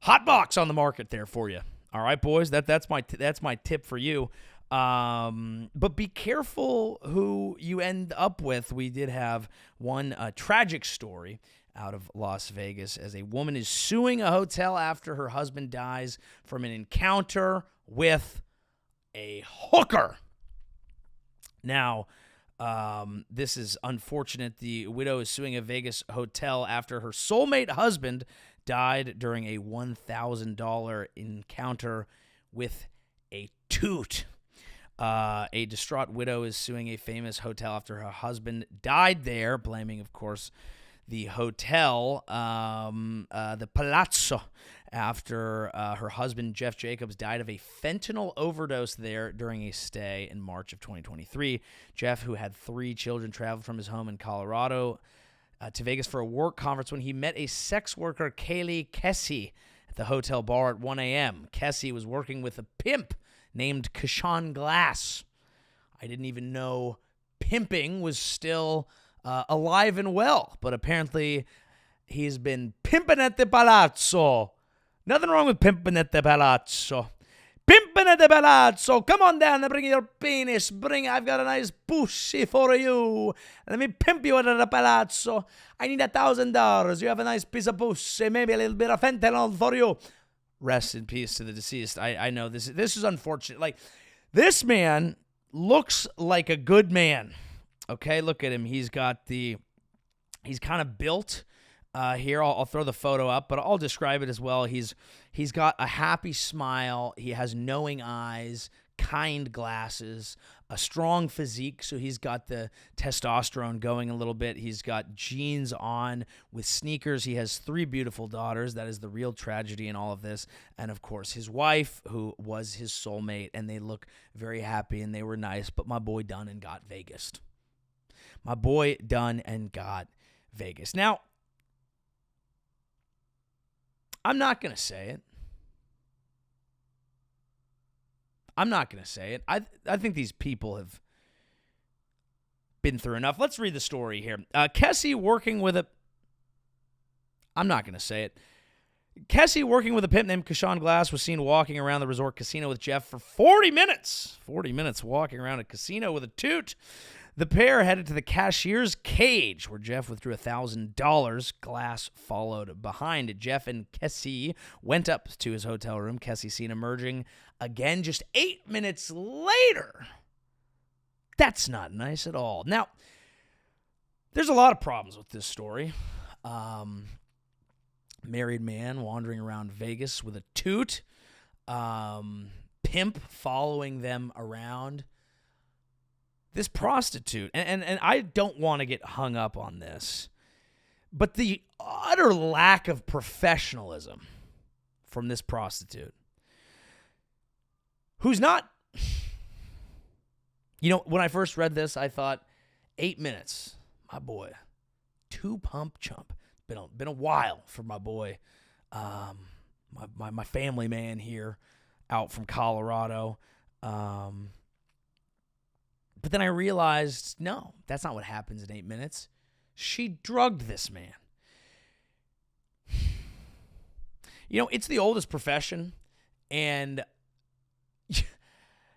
hot box on the market there for you. All right, boys, that's my tip for you. But be careful who you end up with. We did have one tragic story out of Las Vegas as a woman is suing a hotel after her husband dies from an encounter with a hooker. Now, this is unfortunate. The widow is suing a Vegas hotel after her soulmate husband died during a $1,000 encounter with a toot. A distraught widow is suing a famous hotel after her husband died there, blaming, of course, the hotel, the Palazzo, after her husband, Jeff Jacobs, died of a fentanyl overdose there during a stay in March of 2023. Jeff, who had 3 children, traveled from his home in Colorado to Vegas for a work conference when he met a sex worker, Kaylee Kessie, at the hotel bar at 1 a.m. Kessie was working with a pimp named Kashawn Glass. I didn't even know pimping was still alive and well, but apparently he's been pimping at the Palazzo. Nothing wrong with pimping at the Palazzo. Pimping at the Palazzo. Come on down and bring your penis. I've got a nice pussy for you. Let me pimp you at the Palazzo. I need $1,000. You have a nice piece of pussy. Maybe a little bit of fentanyl for you. Rest in peace to the deceased. I know this is unfortunate. Like, this man looks like a good man. Okay, look at him. He's kind of built here. I'll throw the photo up, but I'll describe it as well. He's got a happy smile. He has knowing eyes, kind glasses, a strong physique. So he's got the testosterone going a little bit. He's got jeans on with sneakers. He has 3 beautiful daughters. That is the real tragedy in all of this. And of course, his wife, who was his soulmate, and they look very happy and they were nice. But my boy done and got Vegas. My boy done and got Vegas. Now, I'm not going to say it. I think these people have been through enough. Let's read the story here. Kessie working with a... I'm not going to say it. Kessie, working with a pimp named Kashawn Glass, was seen walking around the resort casino with Jeff for 40 minutes. 40 minutes walking around a casino with a toot. The pair headed to the cashier's cage, where Jeff withdrew $1,000. Glass followed behind. Jeff and Kessie went up to his hotel room. Kessie seen emerging again just 8 minutes later. That's not nice at all. Now, there's a lot of problems with this story. Married man wandering around Vegas with a toot. Pimp following them around. This prostitute, and I don't want to get hung up on this, but the utter lack of professionalism from this prostitute, who's not, when I first read this, I thought, 8 minutes, my boy, 2 pump chump. Been a while for my boy, my family man here, out from Colorado. But then I realized, no, that's not what happens in 8 minutes. She drugged this man. It's the oldest profession, and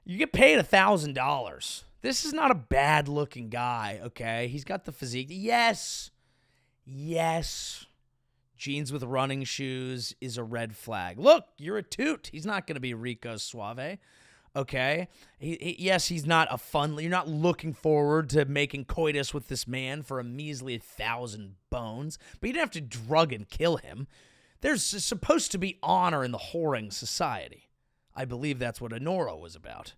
you get paid $1,000. This is not a bad-looking guy, okay? He's got the physique. Yes. Jeans with running shoes is a red flag. Look, you're a toot. He's not going to be Rico Suave. Okay? Yes, he's not a fun... You're not looking forward to making coitus with this man for a measly 1,000 bones, but you didn't have to drug and kill him. There's supposed to be honor in the whoring society. I believe that's what Honora was about.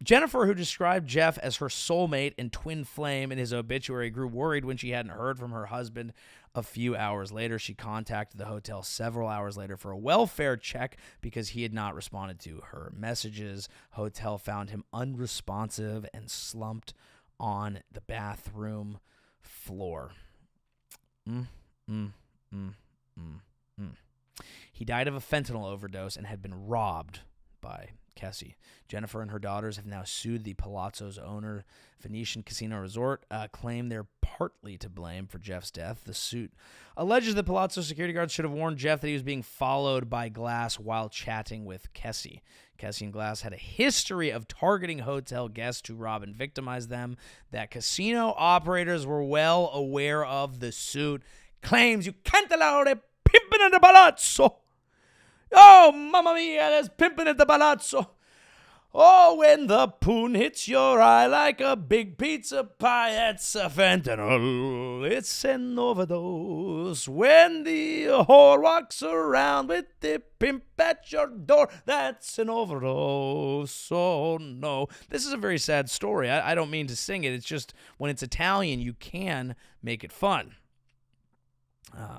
Jennifer, who described Jeff as her soulmate and twin flame in his obituary, grew worried when she hadn't heard from her husband. A few hours later, she contacted the hotel several hours later for a welfare check because he had not responded to her messages. Hotel found him unresponsive and slumped on the bathroom floor. He died of a fentanyl overdose and had been robbed by Kessie. Jennifer and her daughters have now sued the Palazzo's owner, Venetian Casino Resort, claim they're partly to blame for Jeff's death. The suit alleges the Palazzo security guards should have warned Jeff that he was being followed by Glass while chatting with Kessie. Kessie and Glass had a history of targeting hotel guests to rob and victimize them. That casino operators were well aware of the suit. Claims you can't allow the pimping in the Palazzo. Oh, mamma mia, there's pimping at the Palazzo. Oh, when the poon hits your eye like a big pizza pie, that's a fentanyl. It's an overdose. When the whore walks around with the pimp at your door, that's an overdose. Oh, no. This is a very sad story. I don't mean to sing it. It's just when it's Italian, you can make it fun.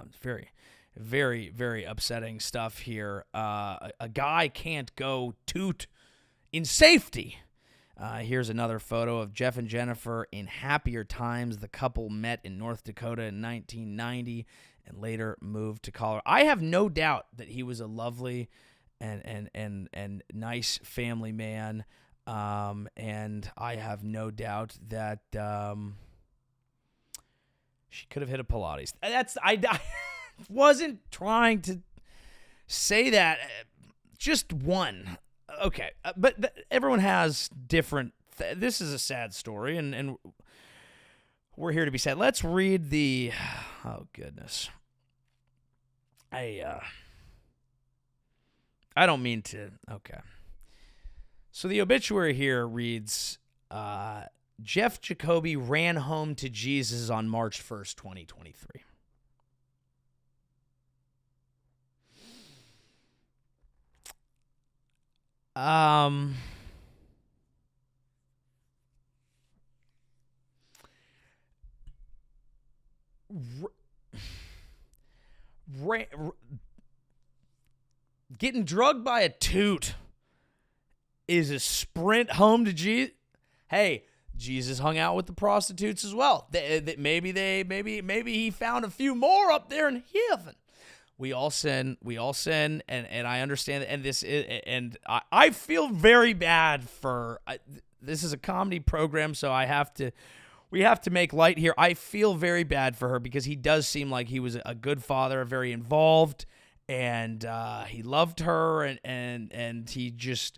It's very, very, very upsetting stuff here. A guy can't go toot in safety. Here's another photo of Jeff and Jennifer in happier times. The couple met in North Dakota in 1990 and later moved to Colorado. I have no doubt that he was a lovely and nice family man, and I have no doubt that she could have hit a Pilates. I wasn't trying to say that. Just one. Okay, but everyone has different... This is a sad story, and we're here to be sad. Let's read the... Oh, goodness. I don't mean to... Okay. So the obituary here reads, Jeff Jacoby ran home to Jesus on March 1st, 2023. Getting drugged by a toot is a sprint home to Jesus. Hey, Jesus hung out with the prostitutes as well. Maybe he found a few more up there in heaven. We all sin, and I understand that, and this is, and I feel very bad for, this is a comedy program, so we have to make light here. I feel very bad for her because he does seem like he was a good father, very involved, and he loved her, and he just,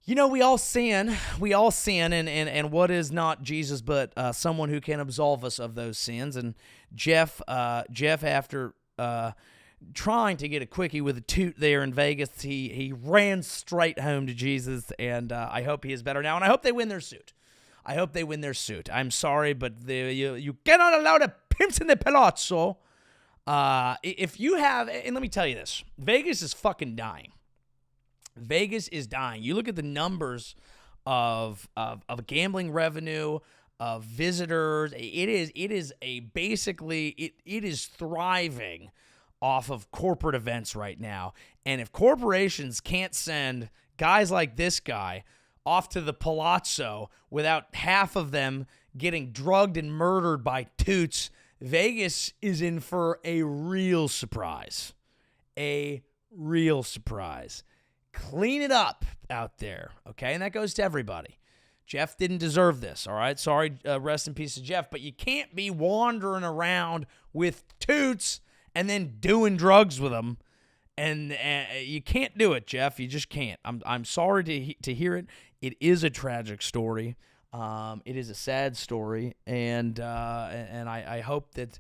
you know, we all sin, and what is not Jesus but someone who can absolve us of those sins, and Jeff after trying to get a quickie with a toot there in Vegas, he ran straight home to Jesus, and I hope he is better now, and I hope they win their suit. I'm sorry, but you cannot allow the pimps in the palazzo. If you have, and let me tell you this, Vegas is fucking dying. Vegas is dying. You look at the numbers of gambling revenue, of visitors. It is thriving off of corporate events right now. And if corporations can't send guys like this guy off to the Palazzo without half of them getting drugged and murdered by toots, Vegas is in for a real surprise. A real surprise. Clean it up out there, okay? And that goes to everybody. Jeff didn't deserve this, all right? Sorry, rest in peace to Jeff, but you can't be wandering around with toots and then doing drugs with them, and you can't do it, Jeff. You just can't. I'm sorry to hear it. It is a tragic story. It is a sad story, and I hope that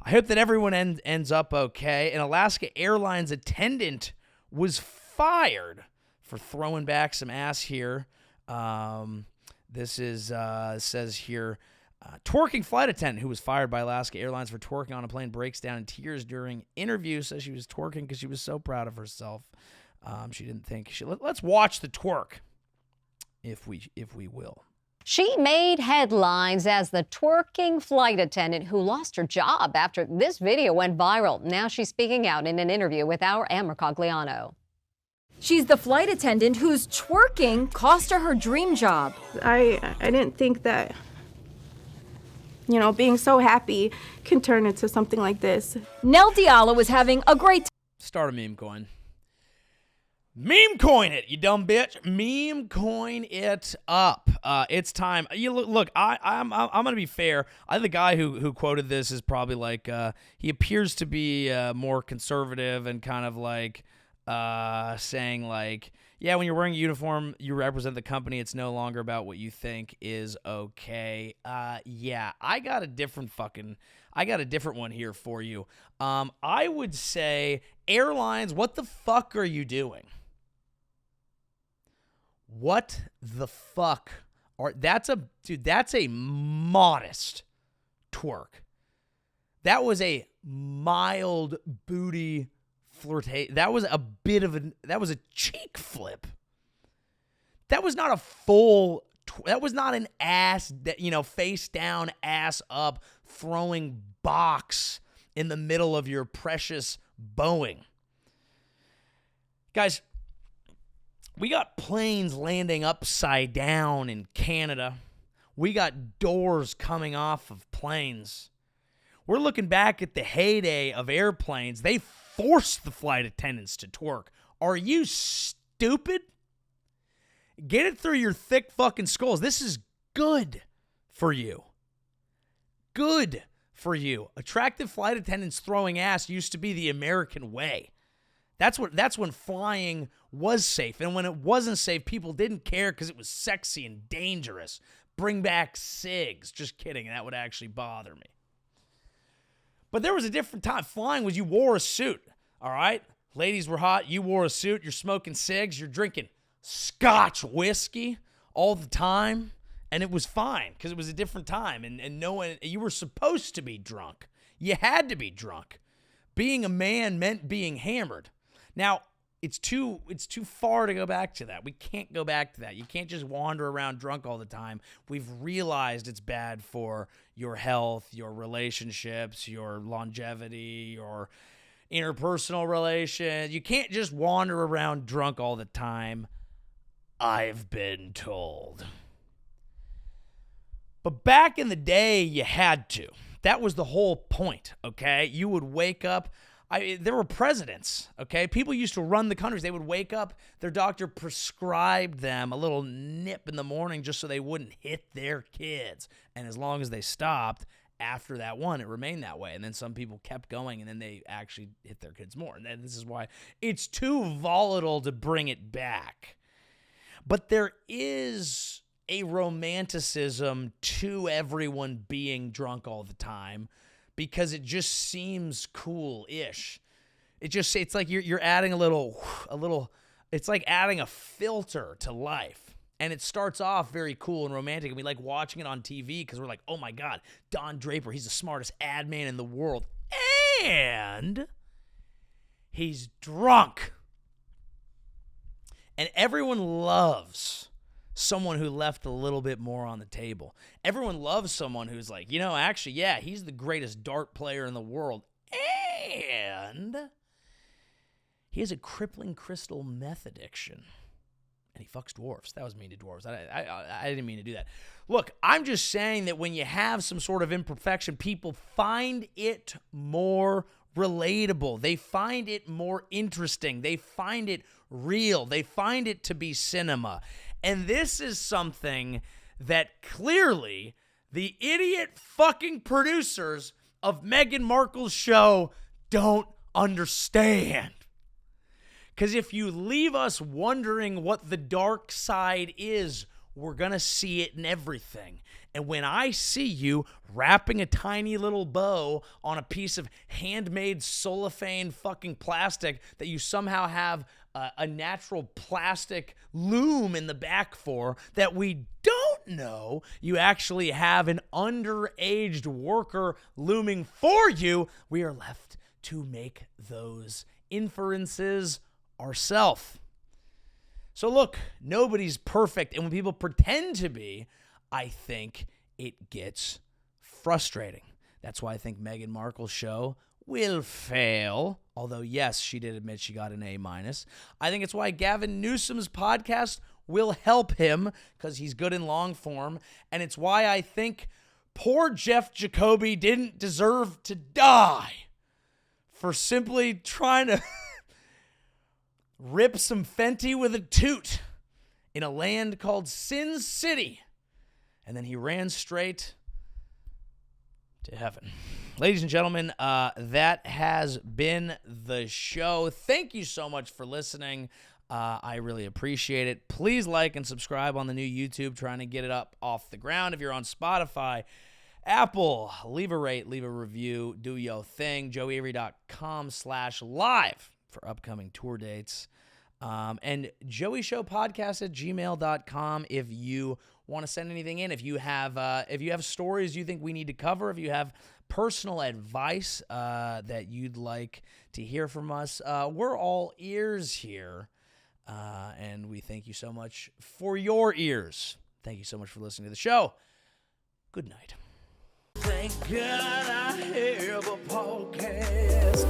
everyone ends up okay. An Alaska Airlines attendant was fired for throwing back some ass here. This is says here, twerking flight attendant who was fired by Alaska Airlines for twerking on a plane breaks down in tears during interview. Says she was twerking because she was so proud of herself. She didn't think she. Let's watch the twerk, if we will. She made headlines as the twerking flight attendant who lost her job after this video went viral. Now she's speaking out in an interview with our Amber Cogliano. She's the flight attendant whose twerking cost her dream job. I didn't think that, being so happy can turn into something like this. Nell Diallo was having a great time. Start a meme coin. Meme coin it, you dumb bitch. Meme coin it up. It's time. You look. I'm gonna be fair. I think the guy who quoted this is probably like he appears to be more conservative and kind of like saying like, yeah, when you're wearing a uniform, you represent the company. It's no longer about what you think is okay. Yeah, I got a different one here for you. I would say airlines. What the fuck are you doing? What the fuck that's a modest twerk. That was a mild booty flirtation. That was a cheek flip. That was not a full, that was not an ass, face down, ass up, throwing box in the middle of your precious Boeing. Guys, we got planes landing upside down in Canada. We got doors coming off of planes. We're looking back at the heyday of airplanes. They forced the flight attendants to twerk. Are you stupid? Get it through your thick fucking skulls. This is good for you. Good for you. Attractive flight attendants throwing ass used to be the American way. That's when flying was safe. And when it wasn't safe, people didn't care because it was sexy and dangerous. Bring back SIGs. Just kidding. That would actually bother me. But there was a different time. Flying was you wore a suit, all right? Ladies were hot. You wore a suit. You're smoking cigs. You're drinking Scotch whiskey all the time. And it was fine because it was a different time. And no one, you were supposed to be drunk. You had to be drunk. Being a man meant being hammered. Now, it's too far to go back to that. We can't go back to that. You can't just wander around drunk all the time. We've realized it's bad for your health, your relationships, your longevity, your interpersonal relations. You can't just wander around drunk all the time, I've been told. But back in the day, you had to. That was the whole point, okay? You would wake up. There were presidents, okay? People used to run the countries. They would wake up, their doctor prescribed them a little nip in the morning just so they wouldn't hit their kids. And as long as they stopped, after that one, it remained that way. And then some people kept going, and then they actually hit their kids more. And then this is why it's too volatile to bring it back. But there is a romanticism to everyone being drunk all the time, because it just seems cool-ish. It's like you're adding a little, it's like adding a filter to life. And it starts off very cool and romantic, and we like watching it on TV because we're like, oh my God, Don Draper, he's the smartest ad man in the world. And he's drunk. And everyone loves someone who left a little bit more on the table. Everyone loves someone who's like, actually, yeah, he's the greatest dart player in the world. And he has a crippling crystal meth addiction. And he fucks dwarves. That was mean to dwarves. I didn't mean to do that. Look, I'm just saying that when you have some sort of imperfection, people find it more relatable. They find it more interesting. They find it real. They find it to be cinema. And this is something that clearly the idiot fucking producers of Meghan Markle's show don't understand. Because if you leave us wondering what the dark side is, we're going to see it in everything. And when I see you wrapping a tiny little bow on a piece of handmade cellophane fucking plastic that you somehow have a natural plastic loom in the back for, that we don't know you actually have an underaged worker looming for you, we are left to make those inferences ourselves. So look, nobody's perfect, and when people pretend to be, I think it gets frustrating. That's why I think Meghan Markle's show will fail. Although, yes, she did admit she got an A-. I think it's why Gavin Newsom's podcast will help him, because he's good in long form. And it's why I think poor Jeff Jacoby didn't deserve to die for simply trying to rip some Fenty with a toot in a land called Sin City. And then he ran straight to heaven. Ladies and gentlemen, that has been the show. Thank you so much for listening. I really appreciate it. Please like and subscribe on the new YouTube, trying to get it up off the ground. If you're on Spotify, Apple, leave a rate, leave a review, do your thing. JoeyAvery.com/live for upcoming tour dates. And joeyshowpodcast@gmail.com if you want to send anything in. If you have stories you think we need to cover, if you have personal advice that you'd like to hear from us, we're all ears here. And we thank you so much for your ears. Thank you so much for listening to the show. Good night. Thank God I have a podcast.